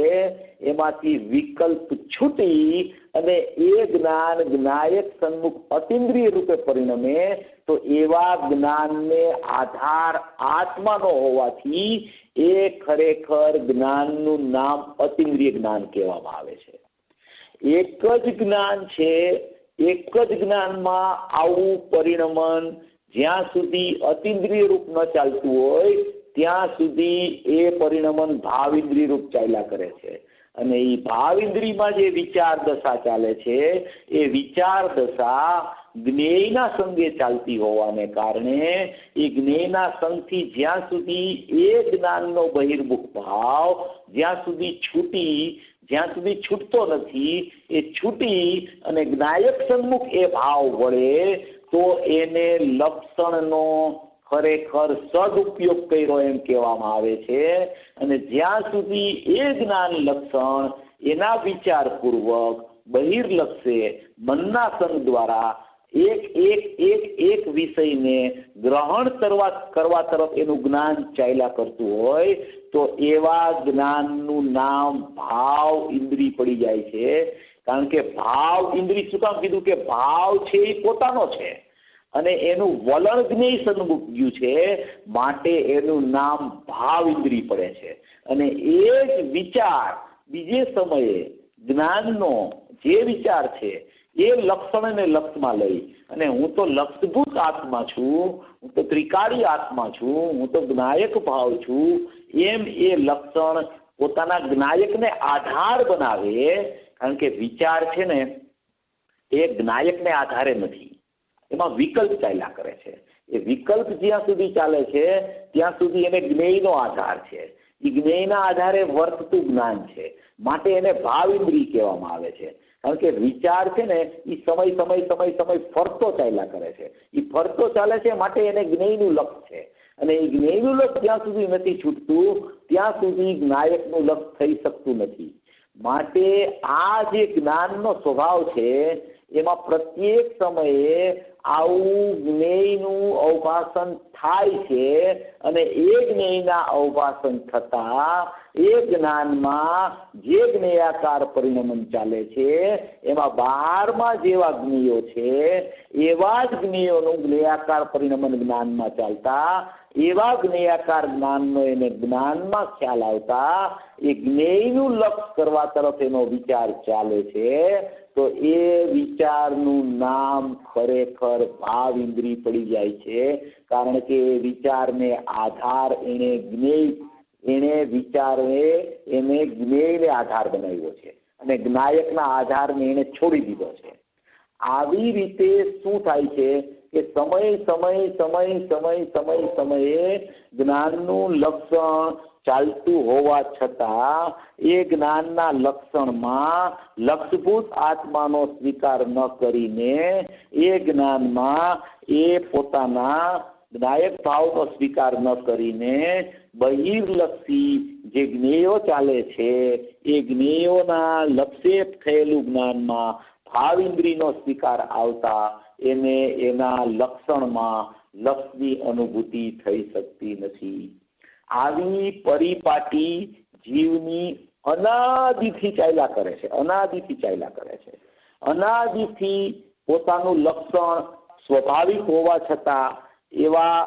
એમાંથી વિકલ્પ છૂટી અને એ જ્ઞાન જ્ઞાયક સન્મુખ અતિન્દ્રિય રૂપે પરિણમે. તો એવા જ્ઞાનને આધાર આત્માનો હોવાથી એ ખરેખર જ્ઞાનનું નામ અતિન્દ્રિય જ્ઞાન કહેવામાં આવે છે. એક જ જ્ઞાન છે, એક જ જ્ઞાનમાં આવું પરિણમન જ્યાં સુધી અતિન્દ્રિય રૂપ ન ચાલતું હોય ત્યાં સુધી એ પરિણમન ભાવિન્દ્રિય રૂપ ચાલ્યા કરે છે. અને એ ભાવિન્દ્રિયમાં જે વિચાર દશા ચાલે છે એ વિચાર દશા જ્ઞેયના સંગે ચાલતી હોવાને કારણે એ જ્ઞેયના સંગથી જ્યાં સુધી એ જ્ઞાનનો બહિર્મુખ ભાવ જ્યાં સુધી છૂટતો નથી, એ છૂટી અને જ્ઞાયક સન્મુખ એ ભાવ વળે તો એને લક્ષણનો ખરેખર સદુપયોગ કર્યો એમ કહેવામાં આવે છે. અને જ્યાં સુધી એ જ્ઞાન લક્ષણ એના વિચારપૂર્વક બહિર્લક્ષે મનના સંગ દ્વારા એક વિષયને ગ્રહણ કરવા તરફ એનું જ્ઞાન ચાલ્યા કરતું હોય તો એવા જ્ઞાનનું નામ ભાવ ઇન્દ્રિય પડી જાય છે. કારણ કે ભાવ ઇન્દ્રિય શું કામ કીધું કે ભાવ છે એ પોતાનો છે અને એનું વલણ જ્ઞેય સન્મુખ ગયું છે, માટે એનું નામ ભાવ ઇન્દ્રિય પડે છે. અને એ જ વિચાર બીજે સમયે જ્ઞાનનો જે વિચાર છે એ લક્ષણને લક્ષમાં લઈ અને હું તો લક્ષભૂત આત્મા છું, હું તો ત્રિકાળી આત્મા છું, હું તો જ્ઞાયક ભાવ છું, એમ એ લક્ષણ પોતાના જ્ઞાયકને આધાર બનાવે. કારણ કે વિચાર છે ને એ જ્ઞાયકને આધારે નથી, એમાં વિકલ્પ ચાલ્યા કરે છે. એ વિકલ્પ જ્યાં સુધી ચાલે છે ત્યાં સુધી એને જ્ઞેયનો આધાર છે. એ જ્ઞેયના આધારે વર્તતું જ્ઞાન છે, માટે એને ભાવ ઇન્દ્રિય કહેવામાં આવે છે. કારણ કે વિચાર છે ને એ સમય ફરતો ચાલ્યા કરે છે. એ ફરતો ચાલે છે માટે એને જ્ઞેયનું લક્ષ છે. અને એ જ્ઞેયનું લક્ષ જ્યાં સુધી નથી છૂટતું ત્યાં સુધી જ્ઞાયકનું લક્ષ થઈ શકતું નથી. માટે આ જે જ્ઞાનનો સ્વભાવ છે એમાં પ્રત્યેક સમયે આવું જ્ઞેયનું અવભાષણ થાય છે અને એ જ્ઞેયના અવભાષણ થતાં એ જ્ઞાનમાં જે જ્ઞેયાકાર પરિણમન ચાલે છે એમાં બહારમાં જેવા જ્ઞેયો છે એવા જ જ્ઞેયોનું જ્ઞેયાકાર પરિણમન જ્ઞાનમાં ચાલતા એવા જ્ઞેયાકાર જ્ઞાનનો એને જ્ઞાનમાં ખ્યાલ આવતા એ જ્ઞેયનું લક્ષ કરવા તરફ એનો વિચાર ચાલે છે. તો એ વિચારનું નામ ખરેખર ભાવ ઇન્દ્રિય પડી જાય છે. કારણ કે એ વિચારને આધાર એને જ્ઞેયને આધાર બનાવ્યો છે અને જ્ઞાયકના આધારને એને છોડી દીધો છે. આવી રીતે શું થાય છે કે સમયે જ્ઞાનનું લક્ષણ ચાલતું હોવા છતાં એ જ્ઞાનના લક્ષણમાં લક્ષભૂત આત્માનો સ્વીકાર ન કરીને એ જ્ઞાનમાં એ પોતાના જ્ઞાયક ભાવનો સ્વીકાર ન કરીને બહિર્લક્ષી જે જ્ઞેયો ચાલે છે એ જ્ઞેયોના લક્ષે થયેલું જ્ઞાનમાં ભાવ ઇન્દ્રિયનો સ્વીકાર આવતા એને એના લક્ષણમાં લક્ષની અનુભૂતિ થઈ શકતી નથી. આવી પરિપાટી જીવની અનાદિથી ચાલ્યા કરે છે. અનાદિથી પોતાનું લક્ષણ સ્વાભાવિક હોવા છતાં એવા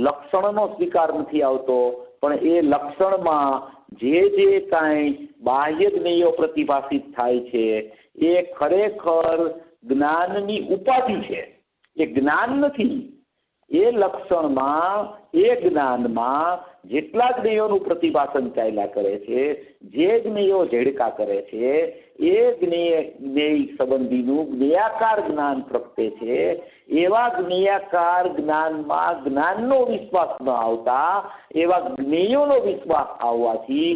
લક્ષણનો સ્વીકાર નથી આવતો, પણ એ લક્ષણમાં જે કાંઈ બાહ્ય જ્ઞેયો પ્રતિભાષિત થાય છે એ ખરેખર જ્ઞાનની ઉપાધિ છે, એ જ્ઞાન નથી. એ લક્ષણમાં એ જ્ઞાનમાં જેટલા જ્ઞેયોનું પ્રતિભાષણ ચાલ્યા કરે છે, જે જ્ઞેયો ઝેડકા કરે છે એ જ્ઞેય સંબંધીનું જ્ઞેયાકાર જ્ઞાન પ્રગટે છે. એવા જ્ઞેયાકાર જ્ઞાનમાં જ્ઞાનનો વિશ્વાસ ન આવતા એવા જ્ઞેયોનો વિશ્વાસ આવવાથી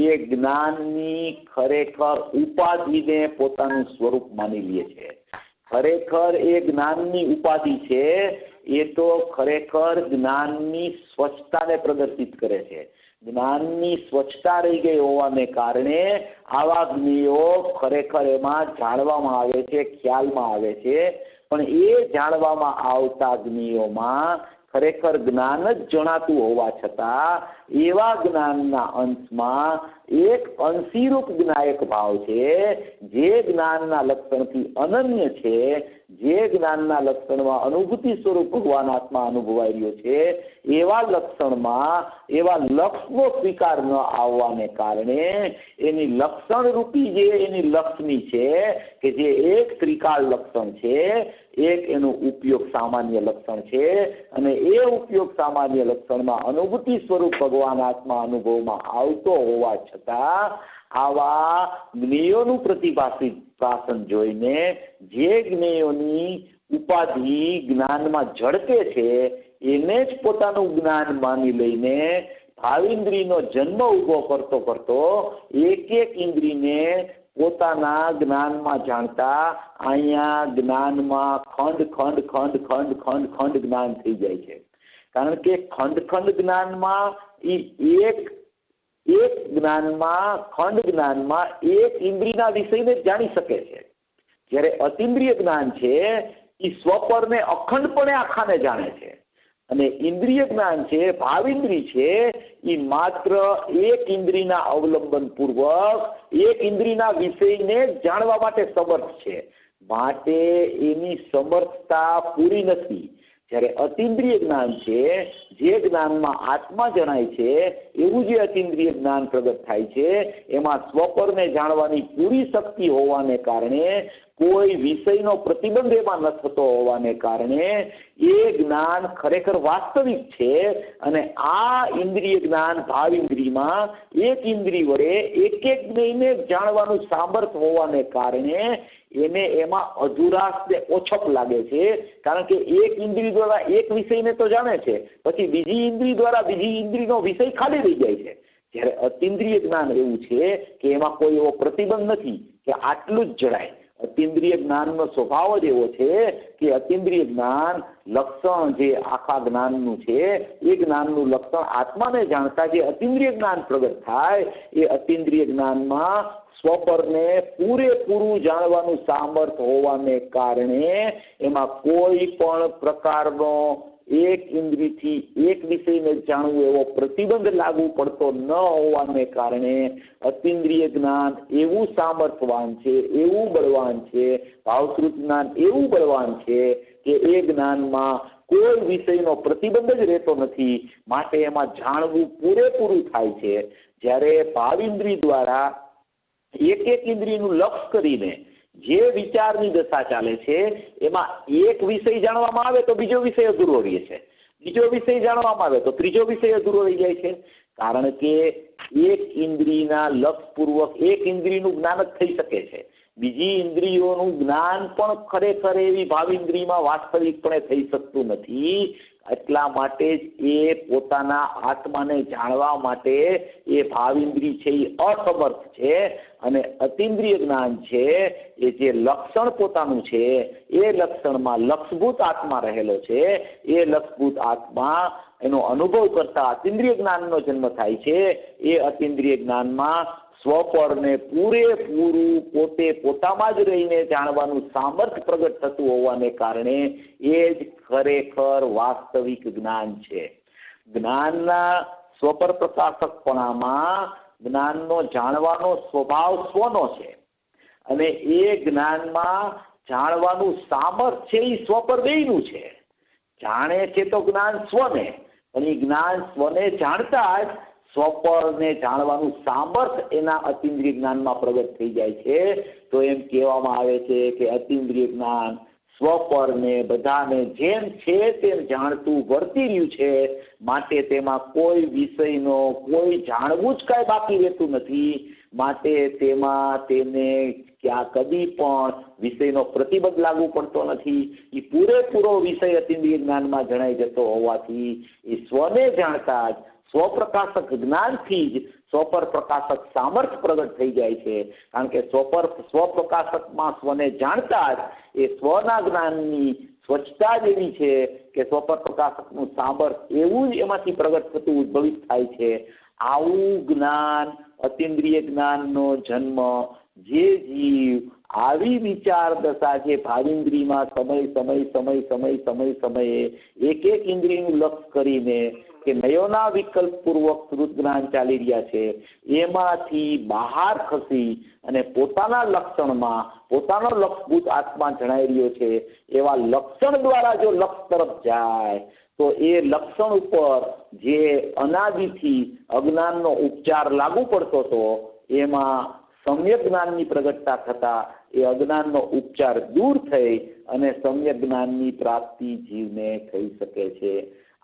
એ જ્ઞાનની ખરેખર ઉપાધિને પોતાનું સ્વરૂપ માની લે છે. ખરેખર એ જ્ઞાનની ઉપાધિ છે એ તો ખરેખર જ્ઞાનની સ્વચ્છતાને પ્રદર્શિત કરે છે. જ્ઞાનની સ્વચ્છતા રહી ગઈ હોવાને કારણે આવા જ્ઞેયો ખરેખર એમાં જાણવામાં આવે છે, ખ્યાલમાં આવે છે, પણ એ જાણવામાં આવતા જ્ઞેયોમાં ખરેખર જ્ઞાન જ જણાતું હોવા છતાં એવા જ્ઞાનના અંશમાં એક અંશીરૂપ જ્ઞાયક ભાવ છે, જે જ્ઞાનના લક્ષણથી અનન્ય છે, જે જ્ઞાનના લક્ષણમાં અનુભૂતિ સ્વરૂપ ભગવાન આત્મા અનુભવાઈ રહ્યો છે, એવા લક્ષણમાં એવા લક્ષનો સ્વીકાર ન આવવાને કારણે એની લક્ષણરૂપી જે એની લક્ષની છે કે જે એક ત્રિકાળ લક્ષણ છે, એક એનું ઉપયોગ સામાન્ય લક્ષણ છે અને એ ઉપયોગ સામાન્ય લક્ષણમાં અનુભૂતિ સ્વરૂપ ભગવાન આત્મા અનુભવમાં આવતો હોવા છતાં આવા જ્ઞેયોનું પ્રતિભાષણ જોઈને જે જ્ઞેયોની ઉપાધિ જ્ઞાનમાં ઝડપે છે એને જ પોતાનું જ્ઞાન માની લઈને ભાવેન્દ્રિયનો જન્મ ઉભો કરતો એક ઇન્દ્રિયને પોતાના જ્ઞાનમાં જાણતા અહીંયા જ્ઞાનમાં ખંડ જ્ઞાન થઈ જાય છે. કારણ કે ખંડ જ્ઞાનમાં એક જ્ઞાનમાં ખંડ જ્ઞાનમાં એક ઇન્દ્રિયના વિષયને જાણી શકે છે, જ્યારે અતિન્દ્રિય જ્ઞાન છે એ સ્વપરને અખંડપણે આખાને જાણે છે, અને ઇન્દ્રિય જ્ઞાન છે, ભાવિન્દ્રિય છે, એ માત્ર એક ઇન્દ્રિયના અવલંબન પૂર્વક એક ઇન્દ્રિયના વિષયને જાણવા માટે સમર્થ છે, માટે એની સમર્થતા પૂરી નથી. જ્યારે અતિન્દ્રિય જ્ઞાન છે, જે જ્ઞાનમાં આત્મા જણાય છે એવું જે અતિન્દ્રિય જ્ઞાન પ્રગટ થાય છે, એમાં સ્વપરને જાણવાની પૂરી શક્તિ હોવાને કારણે, કોઈ વિષયનો પ્રતિબંધ એમાં ન થતો હોવાને કારણે એ જ્ઞાન ખરેખર વાસ્તવિક છે. અને આ ઇન્દ્રિય જ્ઞાન ભાવ ઇન્દ્રિયમાં એક ઇન્દ્રિય વડે એક જ્ઞેયને જાણવાનું સામર્થ હોવાને કારણે એને એમાં અધુરાશ ને ઓછપ લાગે છે, કારણ કે એક ઇન્દ્રિય દ્વારા એક વિષયને તો જાણે છે, પછી બીજી ઇન્દ્રિય દ્વારા બીજી ઇન્દ્રિયનો વિષય ખાલી રહી જાય છે. જ્યારે અતિન્દ્રિય જ્ઞાન એવું છે કે એમાં કોઈ એવો પ્રતિબંધ નથી કે આટલું જ જણાય. અતિન્દ્રિય જ્ઞાનનો સ્વભાવ જ એવો છે કે અતિન્દ્રિય જ્ઞાન લક્ષણ જે આખા જ્ઞાનનું છે એ જ્ઞાનનું લક્ષણ આત્માને જાણતા જે અતિન્દ્રિય જ્ઞાન પ્રગટ થાય, એ અતિન્દ્રિય જ્ઞાનમાં સ્વપરને પૂરેપૂરું જાણવાનું સામર્થ હોવાને કારણે એમાં કોઈ પણ પ્રકારનો એક ઇન્દ્રિયથી એક વિષયને જાણવું એવો પ્રતિબંધ લાગુ પડતો ન હોવાને કારણે અતિન્દ્રિય જ્ઞાન એવું સામર્થવાન છે, એવું બળવાન છે, ભાવશ્રુત જ્ઞાન એવું બળવાન છે કે એ જ્ઞાનમાં કોઈ વિષયનો પ્રતિબંધ જ રહેતો નથી, માટે એમાં જાણવું પૂરેપૂરું થાય છે. જ્યારે ભાવિન્દ્રિય દ્વારા એક ઇન્દ્રિયનું લક્ષ કરીને જે વિચારની દશા ચાલે છે એમાં એક વિષય જાણવામાં આવે તો બીજો વિષય અધૂરો રહે છે, બીજો વિષય જાણવામાં આવે તો ત્રીજો વિષય અધૂરો રહી જાય છે, કારણ કે એક ઇન્દ્રિયના લક્ષપૂર્વક એક ઇન્દ્રિયનું જ્ઞાન જ થઈ શકે છે, બીજી ઇન્દ્રિયોનું જ્ઞાન પણ ખરેખર એવી ભાવ ઇન્દ્રિયમાં વાસ્તવિકપણે થઈ શકતું નથી. એટલા માટે જ એ પોતાના આત્માને જાણવા માટે એ ભાવ ઇન્દ્રિય છે એ અસમર્થ છે, અને અતિન્દ્રિય જ્ઞાન છે એ જે લક્ષણ પોતાનું છે એ લક્ષણમાં લક્ષભૂત આત્મા રહેલો છે, એ લક્ષભૂત આત્મા એનો અનુભવ કરતા અતિન્દ્રિય જ્ઞાનનો જન્મ થાય છે. એ અતિન્દ્રિય જ્ઞાનમાં સ્વપરને પૂરેપૂરું પોતે પોતામાં જ રહીને જાણવાનું સામર્થ્ય પ્રગટ થતું હોવાને કારણે એ જ ખરેખર વાસ્તવિક જ્ઞાન છે. જ્ઞાનના સ્વપર પ્રકાશકપણામાં જ્ઞાનનો જાણવાનો સ્વભાવ સ્વનો છે, અને એ જ્ઞાનમાં જાણવાનું સામર્થ્ય છે એ સ્વપર બેયનું છે. જાણે છે તો જ્ઞાન સ્વને, અને એ જ્ઞાન સ્વને જાણતા જ સ્વપરને જાણવાનું સામર્થ્ય એના અતિન્દ્રિય જ્ઞાનમાં પ્રગટ થઈ જાય છે. તો એમ કહેવામાં આવે છે કે અતિન્દ્રિય જ્ઞાન સ્વપરને બધાને જેમ છે તેમ જાણતું વર્તી રહ્યું છે, માટે તેમાં કોઈ વિષયનો કોઈ જાણવું જ કાંઈ બાકી રહેતું નથી, માટે તેમાં તેને ક્યાં કદી પણ વિષયનો પ્રતિબંધ લાગુ પડતો નથી. એ પૂરેપૂરો વિષય અતિન્દ્રિય જ્ઞાનમાં જણાઈ જતો હોવાથી એ સ્વને જાણતા જ સ્વપ્રકાશક જ્ઞાનથી જ સ્વપર પ્રકાશક સામર્થ્ય પ્રગટ થઈ જાય છે, કારણ કે સ્વપ્રકાશકમાં સ્વને જાણતા જ એ સ્વના જ્ઞાનની સ્વચ્છતા જ એવી છે કે સ્વપર પ્રકાશકનું સામર્થ્ય એવું જ એમાંથી પ્રગટ થતું ઉદ્ભવિત થાય છે. આવું જ્ઞાન અતિન્દ્રિય જ્ઞાનનો જન્મ જે જીવ આવી વિચાર દશા છે ભાવિન્દ્રિયમાં સમયે એક ઇન્દ્રિયનું લક્ષ કરીને કે નયોના વિકલ્પ પૂર્વક શ્રુત જ્ઞાન ચાલી રહ્યા છે, એમાંથી બહાર ખસી અને પોતાના લક્ષણમાં પોતાનો લક્ષભૂત આત્મા જણાઈ રહ્યો છે એવા લક્ષણ દ્વારા જો લક્ષ તરફ જાય તો એ લક્ષણ ઉપર જે અનાદિથી અજ્ઞાનનો ઉપચાર લાગુ પડતો હતો એમાં સમ્યક જ્ઞાનની પ્રગટતા થતા એ અજ્ઞાનનો ઉપચાર દૂર થઈ અને સમ્યક જ્ઞાનની પ્રાપ્તિ જીવને થઈ શકે છે.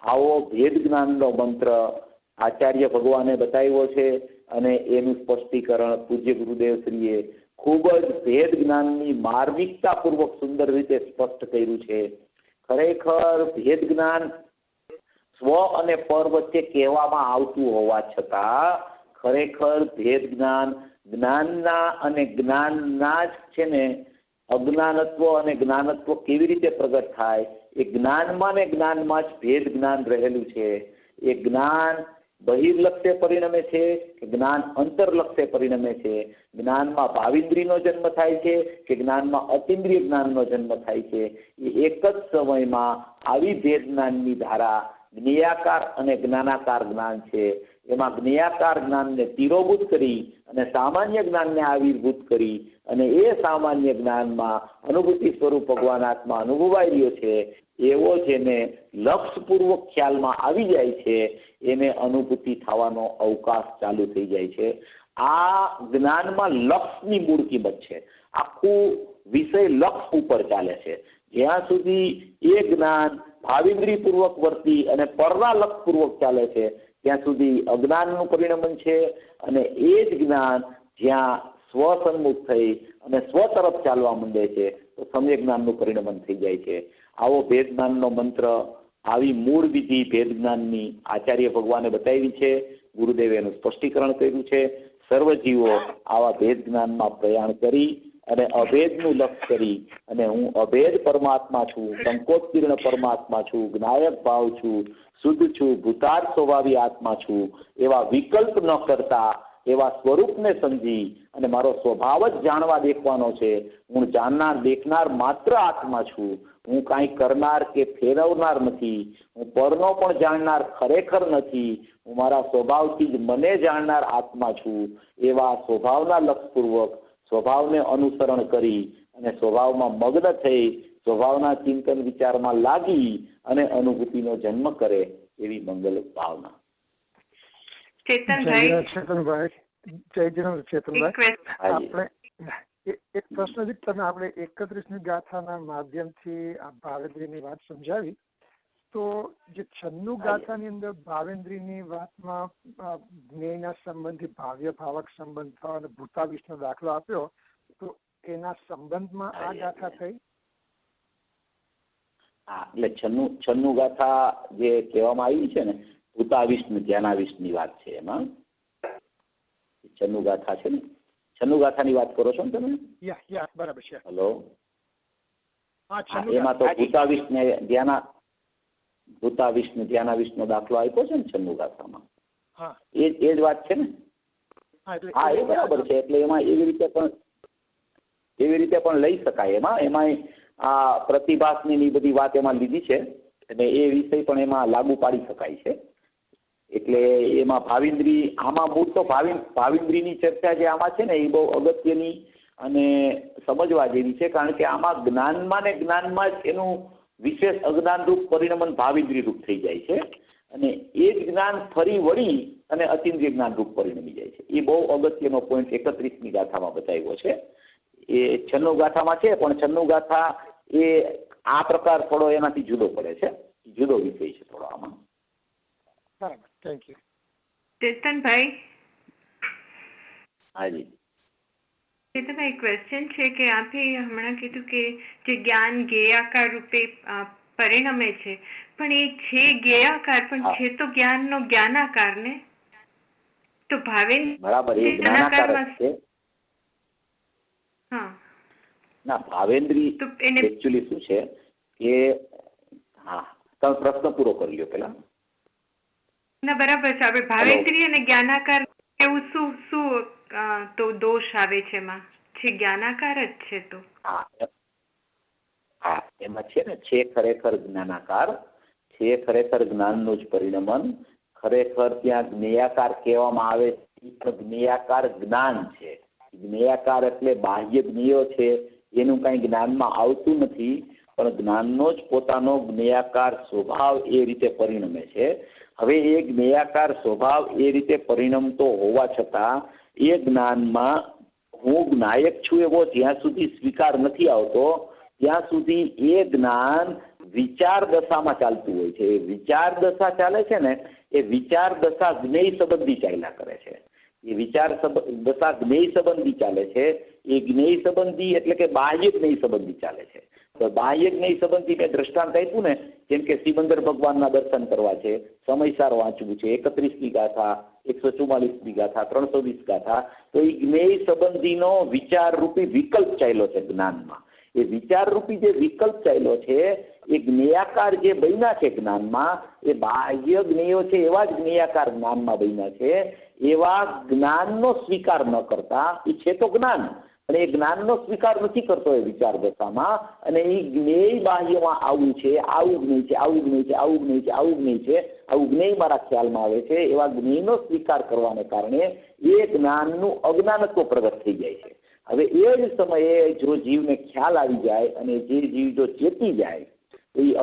આવો ભેદ જ્ઞાનનો મંત્ર આચાર્ય ભગવાને બતાવ્યો છે, અને એનું સ્પષ્ટીકરણ પૂજ્ય ગુરુદેવશ્રીએ ખૂબ જ ભેદ જ્ઞાનની માર્મિકતાપૂર્વક સુંદર રીતે સ્પષ્ટ કર્યું છે. ખરેખર ભેદ જ્ઞાન સ્વ અને પર વચ્ચે કહેવામાં આવતું હોવા છતાં ખરેખર ભેદ જ્ઞાનના અને જ્ઞાનના જ છે ને અજ્ઞાનત્વ અને જ્ઞાનત્વ કેવી રીતે પ્રગટ થાય એ જ્ઞાનમાં ને જ્ઞાનમાં જ ભેદ જ્ઞાન રહેલું છે. એ જ્ઞાન બહિર્લક્ષ્ય પરિણમે છે કે જ્ઞાન અંતરલક્ષ્ય પરિણમે છે, જ્ઞાનમાં ભાવિન્દ્રિયનો જન્મ થાય છે કે જ્ઞાનમાં અતિન્દ્રિય જ્ઞાનનો જન્મ થાય છે, એ એક જ સમયમાં આવી ભેદ જ્ઞાનની ધારા જ્ઞેયાકાર અને જ્ઞાનાકાર જ્ઞાન છે. એમાં જ્ઞેયાકાર જ્ઞાનને તિરોભૂત કરી અને સામાન્ય જ્ઞાનને આવિર્ભૂત કરી અને એ સામાન્ય જ્ઞાનમાં અનુભૂતિ સ્વરૂપ ભગવાન આત્મા અનુભવાઈ રહ્યો છે એવો જેને લક્ષપૂર્વક ખ્યાલમાં આવી જાય છે એને અનુભૂતિ થવાનો અવકાશ ચાલુ થઈ જાય છે. આ જ્ઞાનમાં લક્ષની મૂળ કિંમત છે. આખું વિષય લક્ષ ઉપર ચાલે છે. જ્યાં સુધી એ જ્ઞાન ભાવિન્દ્રિયપૂર્વક વર્તી અને પરના લક્ષપૂર્વક ચાલે છે ત્યાં સુધી અજ્ઞાનનું પરિણમન છે, અને એ જ જ્ઞાન જ્યાં સ્વસન્મુખ થઈ અને સ્વ તરફ ચાલવા માંડે છે તો સમ્યક જ્ઞાનનું પરિણમન થઈ જાય છે. આવો ભેદ જ્ઞાનનો મંત્ર, આવી મૂળ વિધિ ભેદ જ્ઞાનની આચાર્ય ભગવાને બતાવી છે. ગુરુદેવે એનું સ્પષ્ટીકરણ કર્યું છે. સર્વ જીવો આવા ભેદ જ્ઞાનમાં પ્રયાણ કરી અને અભેદનું લક્ષ કરી અને હું અભેદ પરમાત્મા છું, સંકોચતીર્ણ પરમાત્મા છું, જ્ઞાયક ભાવ છું, શુદ્ધ છું, ભૂતાર્થ સ્વભાવી આત્મા છું એવા વિકલ્પ ન કરતા એવા સ્વરૂપને સમજી અને મારો સ્વભાવ જ જાણવા દેખવાનો છે. હું જાણનાર દેખનાર માત્ર આત્મા છું. હું કાંઈ કરનાર કે ફેરવનાર નથી. હું પરનો પણ જાણનાર ખરેખર નથી. હું મારા સ્વભાવથી જ મને જાણનાર આત્મા છું. એવા સ્વભાવના લક્ષપૂર્વક સ્વભાવને અનુસરણ કરી અને સ્વભાવમાં મગ્ન થઈ સ્વભાવના ચિંતન વિચારમાં લાગી અને અનુભૂતિનો જન્મ કરે એવી મંગલ ભાવના. ચેતનભાઈ, આપણે એક પ્રશ્ન છે. તમે આપણે 31મી ગાથાના માધ્યમથી આ ભાવેન્દ્રીની વાત સમજાવી, તો જે 96 ગાથાની અંદર ભાવેન્દ્રીની વાતમાં જ્ઞેયના સંબંધી ભાવ્ય ભાવક સંબંધ થયો અને ભૂતાવિષ્ણુ દાખલો આપ્યો, તો એના સંબંધમાં આ ગાથા થઈ. હા, એટલે 96 ગાથા જે કહેવામાં આવી છે ને, ભૂતાવિષ્ણુ ધ્યાનાવિષ્ણુની વાત છે. એમાં 96 ગાથા છે ને, 96 ગાથાની વાત કરો છો ને તમે? બરાબર છે. હેલો, એમાં તો ભૂતાવિષ્ણુ ધ્યાનાવિષ્ણુ દાખલો આપ્યો છે ને 96 ગાથામાં, એ જ વાત છે ને? હા, એ બરાબર છે. એટલે એમાં એવી રીતે પણ લઈ શકાય. એમાં આ પ્રતિભાસની બધી વાત એમાં લીધી છે અને એ વિષય પણ એમાં લાગુ પાડી શકાય છે. એટલે એમાં ભાવિન્દ્રી, આમાં મૂળ તો ભાવિન્દ્રીની ચર્ચા જે આમાં છે ને એ બહુ અગત્યની અને સમજવા જેવી છે. કારણ કે આમાં જ્ઞાનમાં ને જ્ઞાનમાં જ એનું વિશેષ અજ્ઞાનરૂપ પરિણમન ભાવિન્દ્રી રૂપ થઈ જાય છે અને એ જ જ્ઞાન ફરી વળી અને અતિન્દ્રિય જ્ઞાનરૂપ પરિણમી જાય છે. એ બહુ અગત્યનો પોઈન્ટ 31મી ગાથામાં બતાવ્યો છે. એ 96 ગાથામાં છે, પણ 96 ગાથા એ આ પ્રકાર થોડો એનાથી જુદો પડે છે, જુદો વિષય છે થોડો આમાં. બરાબર, થેન્ક યુ. ચેતનભાઈ. હાજી ચેતનભાઈ, ક્વેશ્ચન છે કે આપે હમણાં કીધું કે જે જ્ઞાન જ્ઞેયાકાર રૂપે પરિણમે છે, પણ એ છે જ્ઞેયાકાર પણ છે તો જ્ઞાનનો જ્ઞાનાકાર ને, તો બરાબર એ જ્ઞાનાકાર છે. હા ના, ભાવેન્દ્રી એકચ્યુઅલી શું છે કે, હા તમે પ્રશ્ન પૂરો કરી લ્યો પેલા. ના બરાબર છે. આપણે ભાવેન્દ્રી અને જ્ઞાનાકાર એવું શું તો દોષ આવે છે એમાં? છે જ્ઞાનાકાર જ છે તો. હા, એમાં છે ને, છે ખરેખર જ્ઞાનાકાર, છે ખરેખર જ્ઞાનનું જ પરિણમન. ખરેખર ત્યાં જ્ઞેયાકાર કહેવામાં આવે છે, જ્ઞેયાકાર જ્ઞાન છે. જ્ઞેયાકાર એટલે બાહ્ય જ્ઞેયો છે એનું કઈ જ્ઞાનમાં આવતું નથી, પણ જ્ઞાનનો જ પોતાનો જ્ઞેયાકાર સ્વભાવ એ રીતે પરિણમે છે. હવે એ જ્ઞેયાકાર સ્વભાવ એ રીતે પરિણમતો હોવા છતાં એ જ્ઞાનમાં હું જ્ઞાયક છું એવો જ્યાં સુધી સ્વીકાર નથી આવતો ત્યાં સુધી એ જ્ઞાન વિચાર દશામાં ચાલતું હોય છે. એ વિચાર દશા ચાલે છે ને, એ વિચાર દશા જ્ઞેય સંબંધી ચાલ્યા કરે છે. એ વિચાર દશા જ્ઞેય સંબંધી ચાલે છે. એ જ્ઞેય સંબંધી એટલે કે બાહ્ય જ્ઞેય સંબંધી ચાલે છે. તો બાહ્ય જ્ઞેય સંબંધી મેં દ્રષ્ટાંત આપ્યું ને, જેમ કે સિમંદર ભગવાનના દર્શન કરવા છે, સમયસાર વાંચવું છે, 31મી ગાથા, 144મી ગાથા, 320 ગાથા, તો એ જ્ઞેય સંબંધીનો વિચાર રૂપી વિકલ્પ ચાલ્યો છે જ્ઞાનમાં. એ વિચારરૂપી જે વિકલ્પ ચાલ્યો છે એ જ્ઞેયાકાર જે બન્યા છે જ્ઞાનમાં, એ બાહ્ય જ્ઞેયો છે એવા જ જ્ઞેયાકાર જ્ઞાનમાં બન્યા છે. એવા જ્ઞાનનો સ્વીકાર ન કરતા, એ છે તો જ્ઞાન, અને એ જ્ઞાનનો સ્વીકાર નથી કરતો એ વિચાર દશામાં, અને એ જ્ઞેય બાહ્યમાં આવું છે, આવું જ્ઞેય છે, આવું જ્ઞેય છે, આવું જ્ઞેય છે, આવું જ્ઞેય છે, આવું જ્ઞેય મારા ખ્યાલમાં આવે છે. એવા જ્ઞેયનો સ્વીકાર કરવાને કારણે એ જ્ઞાનનું અજ્ઞાનત્વ પ્રગટ થઈ જાય છે. હવે એ જ સમયે જો જીવને ખ્યાલ આવી જાય અને જે જીવ જો ચેતી જાય તો એ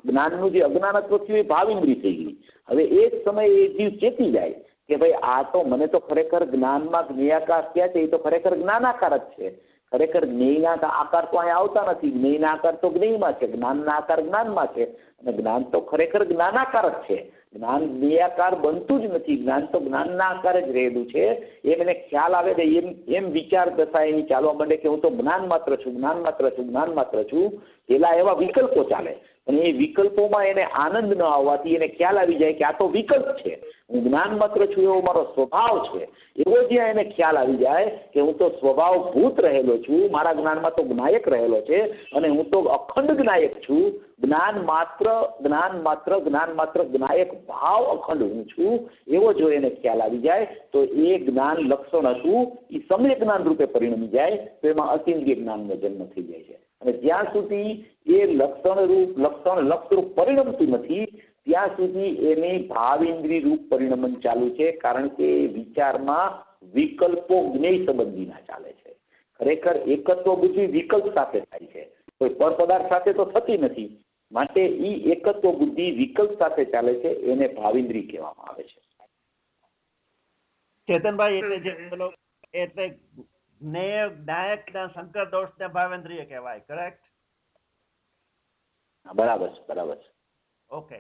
જ્ઞાનનું જે અજ્ઞાનત્વ થયું એ ભાવિન્દ્રિય થઈ ગઈ. હવે એ જ સમયે એ જીવ ચેતી જાય કે ભાઈ આ તો મને તો ખરેખર જ્ઞાનમાં જ્ઞેયાકાર ક્યાં છે, એ તો ખરેખર જ્ઞાનાકાર જ છે. ખરેખર જ્ઞેયના આકાર તો અહીંયા આવતા નથી. જ્ઞેયના આકાર તો જ્ઞેયમાં છે, જ્ઞાનના આકાર જ્ઞાનમાં છે, અને જ્ઞાન તો ખરેખર જ્ઞાનાકાર જ છે. જ્ઞાન જ્ઞેયાકાર બનતું જ નથી. જ્ઞાન તો જ્ઞાનના આકારે જ રહેલું છે. એમ એને ખ્યાલ આવે ને એમ વિચાર દશા એની ચાલવા માંડે કે હું તો જ્ઞાન માત્ર છું, જ્ઞાન માત્ર છું, જ્ઞાન માત્ર છું. પેલા એવા વિકલ્પો ચાલે, અને એ વિકલ્પોમાં એને આનંદ ન આવવાથી એને ખ્યાલ આવી જાય કે આ તો વિકલ્પ છે, હું જ્ઞાન માત્ર છું એવો મારો સ્વભાવ છે. એવો જ્યાં એને ખ્યાલ આવી જાય કે હું તો સ્વભાવભૂત રહેલો છું, મારા જ્ઞાનમાં તો જ્ઞાયક રહેલો છે, અને હું તો અખંડ જ્ઞાયક છું. જ્ઞાન માત્ર જ્ઞાન માત્ર જ્ઞાન માત્ર જ્ઞાયક ભાવ અખંડ હું છું, એવો જો એને ખ્યાલ આવી જાય તો એ જ્ઞાન લક્ષણ હતું એ સમ્યક જ્ઞાન રૂપે પરિણમી જાય, તો એમાં અતિન્દ્રિય જ્ઞાનનો જન્મ થઈ જાય છે. અને જ્યાં સુધી એ લક્ષરૂપ પરિણમતું નથી ત્યાં સુધી એની ભાવેન્દ્રિય રૂપ પરિણમન ચાલુ છે. કારણ કે વિચારમાં વિકલ્પો જ્ઞેય સંબંધીના ચાલે છે. ખરેખર એકત્વ બુદ્ધિ વિકલ્પ સાથે થાય છે, કોઈ પર પદાર્થ સાથે તો થતી નથી. માટે એ એકત્વ બુદ્ધિ વિકલ્પ સાથે ચાલે છે, એને ભાવેન્દ્રિય કહેવામાં આવે છે. ચેતનભાઈ, એટલે જ્ઞેય જ્ઞાયક ના શંકર દોષ ને ભાવેન્દ્રિય કહેવાય, કરેક્ટ? બરાબર છે, બરાબર છે. ઓકે.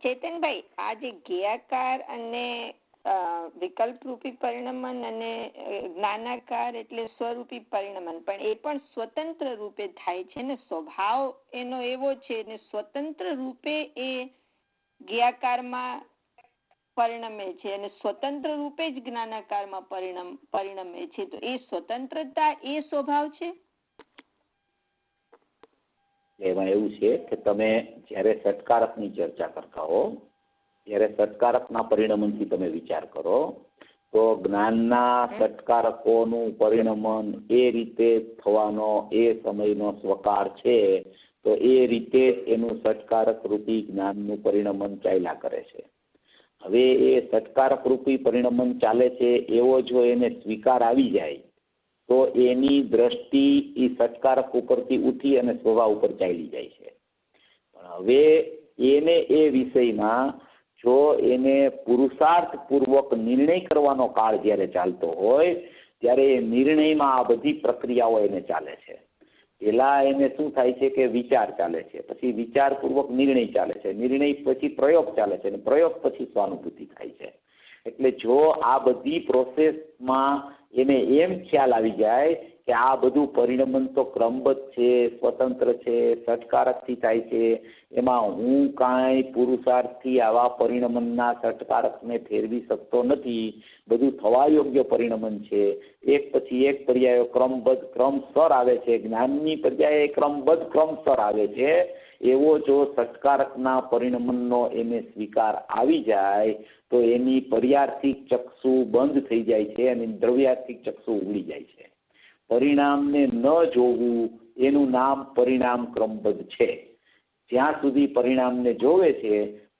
ચેતનભાઈ, આ જે જ્ઞેયાકાર અને વિકલ્પ રૂપી પરિણમન અને જ્ઞાનાકાર એટલે સ્વરૂપી પરિણમન, પણ એ પણ સ્વતંત્ર રૂપે થાય છે ને, સ્વભાવ એનો એવો છે ને સ્વતંત્ર રૂપે એ જ્ઞેયાકારમાં પરિણમે છે અને સ્વતંત્ર રૂપે જ જ્ઞાનાકારમાં પરિણમે છે. તો એ સ્વતંત્રતા એ સ્વભાવ છે. એમાં એવું છે કે તમે જ્યારે સત્કારકની ચર્ચા કરતા હો ત્યારે સત્કારકના પરિણમનથી તમે વિચાર કરો તો જ્ઞાનના સત્કારકોનું પરિણમન એ રીતે થવાનો એ સમયનો સ્વકાર છે, તો એ રીતે એનું સત્કારક રૂપી જ્ઞાનનું પરિણમન ચાલ્યા કરે છે. હવે એ સત્કારક રૂપી પરિણમન ચાલે છે એવો જો એને સ્વીકાર આવી જાય તો એની દ્રષ્ટિ એ સત્કારક ઉપરથી ઉઠી અને સ્વભાવ ઉપર ચાલી જાય છે. પણ હવે એને એ વિષયમાં જો એને પુરુષાર્થ પૂર્વક નિર્ણય કરવાનો કાળ જ્યારે ચાલતો હોય ત્યારે એ નિર્ણયમાં આ બધી પ્રક્રિયાઓ એને ચાલે છે. પેલા એને શું થાય છે કે વિચાર ચાલે છે, પછી વિચારપૂર્વક નિર્ણય ચાલે છે, નિર્ણય પછી પ્રયોગ ચાલે છે, અને પ્રયોગ પછી સ્વાનુભૂતિ થાય છે. એટલે જો આ બધી પ્રોસેસમાં એને એમ ખ્યાલ આવી જાય કે આ બધું પરિણમન તો ક્રમબદ્ધ છે, સ્વતંત્ર છે, સત્કારકથી થાય છે, એમાં હું કાંઈ પુરુષાર્થથી આવા પરિણમનના સત્કારકને ફેરવી શકતો નથી, બધું થવા યોગ્ય પરિણમન છે, એક પછી એક પર્યાયો ક્રમબદ્ધ ક્રમસર આવે છે, જ્ઞાનની પર્યાય ક્રમબદ્ધ ક્રમસર આવે છે, એવો જો સત્કારકના પરિણમનનો એને સ્વીકાર આવી જાય તો એની પર્યાર્થિક ચક્ષુ બંધ થઈ જાય છે અને દ્રવ્યાર્થિક ચક્ષુ ઉગડી જાય છે. પરિણામને ન જોવું એનું નામ પરિણામ ક્રમબદ્ધ છે. જ્યાં સુધી પરિણામને જોવે છે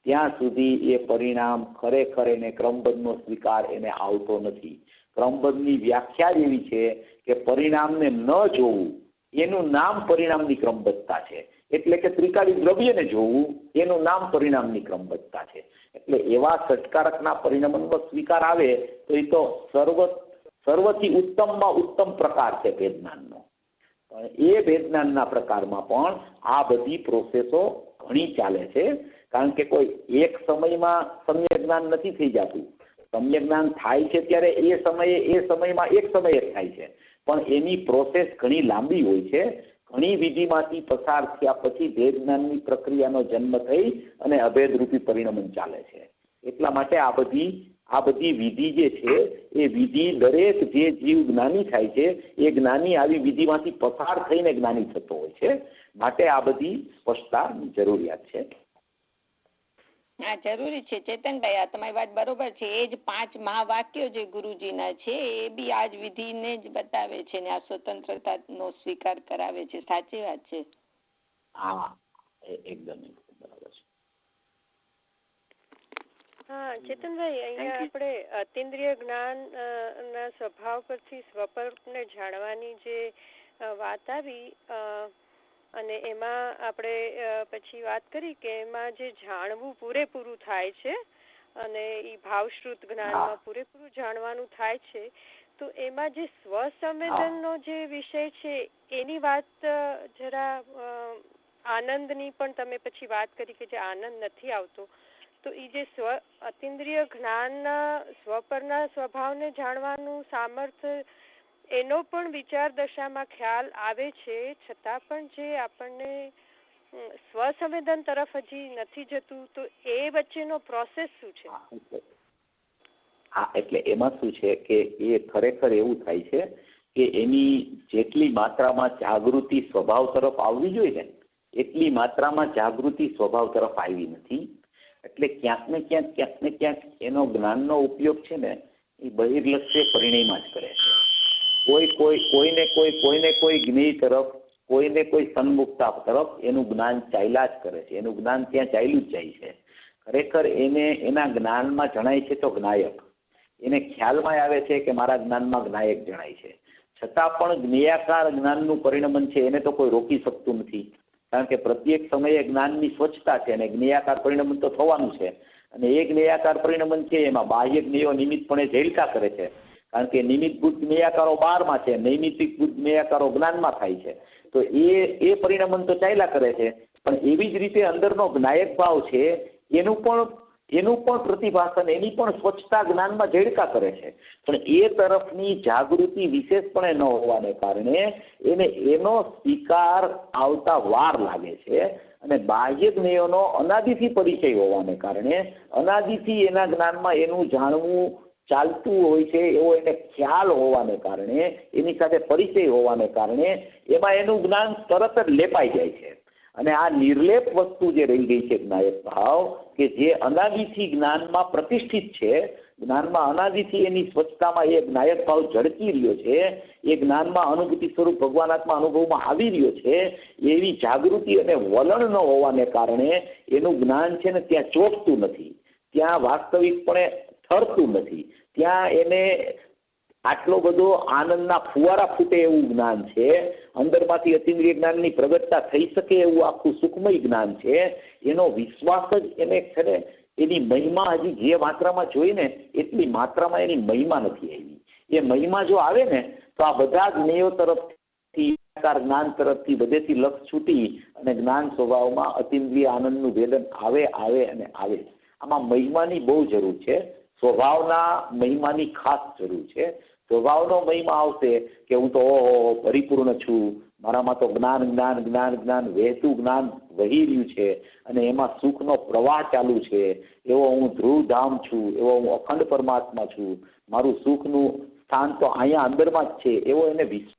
ત્યાં સુધી એ પરિણામ ખરેખર એને ક્રમબદ્ધનો સ્વીકાર એને આવતો નથી. ક્રમબદ્ધની વ્યાખ્યા એવી છે કે પરિણામને ન જોવું એનું નામ પરિણામની ક્રમબદ્ધતા છે. એટલે કે ત્રિકાળી દ્રવ્યને જોવું એનું નામ પરિણામની ક્રમબદ્ધતા છે. એટલે એવા સત્કારકના પરિણમનનો સ્વીકાર આવે તો એ તો સર્વથી ઉત્તમમાં ઉત્તમ પ્રકાર છે ભેદજ્ઞાનનો. પણ એ ભેદજ્ઞાનના પ્રકારમાં પણ આ બધી પ્રોસેસો ઘણી ચાલે છે. કારણ કે કોઈ એક સમયમાં સમ્યક જ્ઞાન નથી થઈ જતું. સમ્યક જ્ઞાન થાય છે ત્યારે એ સમયમાં એક સમયે થાય છે, પણ એની પ્રોસેસ ઘણી લાંબી હોય છે. ઘણી વિધિમાંથી પસાર થયા પછી ભેદ જ્ઞાનની પ્રક્રિયાનો જન્મ થઈ અને અભેદરૂપી પરિણમન ચાલે છે. એટલા માટે આ બધી આ બધી વિધિ જે છે એ વિધિ દરેક જે જીવ જ્ઞાની થાય છે એ જ્ઞાની આવી વિધિમાંથી પસાર થઈને જ્ઞાની થતો હોય છે. માટે આ બધી સ્પષ્ટતાની જરૂરિયાત છે. હા, જરૂરી છે ચેતનભાઈ, આ તમારી વાત બરોબર છે. એ જ 5 મહાવાક્યો જે ગુરુજીના છે એ બી આ જ વિધિને જ બતાવે છે ને આ સ્વતંત્રતાનો સ્વીકાર કરાવે છે. સાચી વાત છે. હા, એકદમ બરાબર છે. હા ચેતનભાઈ, અહીંયા આપણે અતિન્દ્રિય જ્ઞાન ના સ્વભાવ પરથી સ્વપરને જાણવાની જે વાત આવી અને એમાં આપણે પછી વાત કરી કે એમાં જે જાણવું પૂરેપૂરું થાય છે અને એ ભાવશ્રુત જ્ઞાનમાં પૂરેપૂરું જાણવાનું થાય છે, તો એમાં જે સ્વસંવેદનનો જે વિષય છે એની વાત જરા આનંદની પણ તમે પછી વાત કરી કે જે આનંદ નથી આવતો, તો એ જે અતિન્દ્રિય જ્ઞાનના સ્વપરના સ્વભાવને જાણવાનું સામર્થ્ય એનો પણ વિચાર દશામાં ખ્યાલ આવે છે, છતાં પણ જે આપણને સ્વસંવેદન તરફ હજી નથી જતું, તો એ વચ્ચેનો પ્રોસેસ શું છે? હા, એટલે એમાં શું છે કે એ ખરેખર એવું થાય છે કે એની જેટલી માત્રામાં જાગૃતિ સ્વભાવ તરફ આવવી જોઈએ ને એટલી માત્રામાં જાગૃતિ સ્વભાવ તરફ આવી નથી. એટલે ક્યાંક ને ક્યાંક એનો જ્ઞાનનો ઉપયોગ છે ને એ બહિર્લક્ષ્ય પરિણયમાં જ કરે છે. કોઈને કોઈ જ્ઞેય તરફ, કોઈને કોઈ સન્મુખતા તરફ એનું જ્ઞાન ચાલ્યા જ કરે છે. એનું જ્ઞાન ત્યાં ચાલ્યું જ જાય છે. ખરેખર એને એના જ્ઞાનમાં જણાય છે તો જ્ઞાયક, એને ખ્યાલમાં આવે છે કે મારા જ્ઞાનમાં જ્ઞાયક જણાય છે, છતાં પણ જ્ઞેયાકાર જ્ઞાનનું પરિણમન છે એને તો કોઈ રોકી શકતું નથી. કારણ કે પ્રત્યેક સમયે જ્ઞાનની સ્વચ્છતા છે અને જ્ઞેયાકાર પરિણમન તો થવાનું છે. અને એ જ્ઞેયાકાર પરિણમન છે એમાં બાહ્ય જ્ઞેયો નિમિત્તપણે ઝેલકા કરે છે. કારણ કે નિમિત્તભૂત જ્ઞેયાકારો બહારમાં છે, નૈમિત્તિકભૂત જ્ઞેયાકારો જ્ઞાનમાં થાય છે. તો એ પરિણમન તો ચાલ્યા કરે છે, પણ એવી જ રીતે અંદરનો જ્ઞાયક ભાવ છે એનું પણ પ્રતિભાસન, એની પણ સ્વચ્છતા જ્ઞાનમાં ઝેડકા કરે છે. પણ એ તરફની જાગૃતિ વિશેષપણે ન હોવાને કારણે એને એનો સ્વીકાર આવતા વાર લાગે છે. અને બાહ્ય જ્ઞેયોનો અનાદિથી પરિચય હોવાને કારણે, અનાદિથી એના જ્ઞાનમાં એનું જાણવું ચાલતું હોય છે એવો એને ખ્યાલ હોવાને કારણે, એની સાથે પરિચય હોવાને કારણે એમાં એનું જ્ઞાન તરત જ લેપાઈ જાય છે. અને આ નિર્લેપ વસ્તુ જે રહી ગઈ છે જ્ઞાયક ભાવ, કે જે અનાદિથી જ્ઞાનમાં પ્રતિષ્ઠિત છે, જ્ઞાનમાં અનાદિથી એની સ્વચ્છતામાં એ જ્ઞાયક ભાવ ઝળકી રહ્યો છે, એ જ્ઞાનમાં અનુભૂતિ સ્વરૂપ ભગવાનાત્મા અનુભવમાં આવી રહ્યો છે, એવી જાગૃતિ અને વલણ ન હોવાને કારણે એનું જ્ઞાન છે ને ત્યાં ચોંટતું નથી, ત્યાં વાસ્તવિકપણે ઠરતું નથી, ત્યાં એને આટલો બધો આનંદના ફુવારા ફૂટે એવું જ્ઞાન છે, અંદરમાંથી અતિન્દ્રિય જ્ઞાનની પ્રગટતા થઈ શકે એવું આખું સુખમય જ્ઞાન છે. એનો વિશ્વાસ જ એને છે ને એની મહિમા હજી જે માત્રામાં જોઈ ને એટલી માત્રામાં એની મહિમા નથી આવી. એ મહિમા જો આવે ને તો આ બધા જ્ઞેયો તરફથી, જ્ઞાન તરફથી બધેથી લક્ષ છૂટી અને જ્ઞાન સ્વભાવમાં અતિન્દ્રિય આનંદનું વેદન આવે અને આવે. આમાં મહિમાની બહુ જરૂર છે, સ્વભાવના મહિમાની ખાસ જરૂર છે. સ્વભાવનો મહિમા આવશે કે હું તો પરિપૂર્ણ છું, મારામાં તો જ્ઞાન વહેતું જ્ઞાન વહી રહ્યું છે અને એમાં સુખનો પ્રવાહ ચાલુ છે, એવો હું ધ્રુવધામ છું, એવો હું અખંડ પરમાત્મા છું, મારું સુખનું સ્થાન તો અહીંયા અંદરમાં જ છે, એવો એને વિશ્વાસ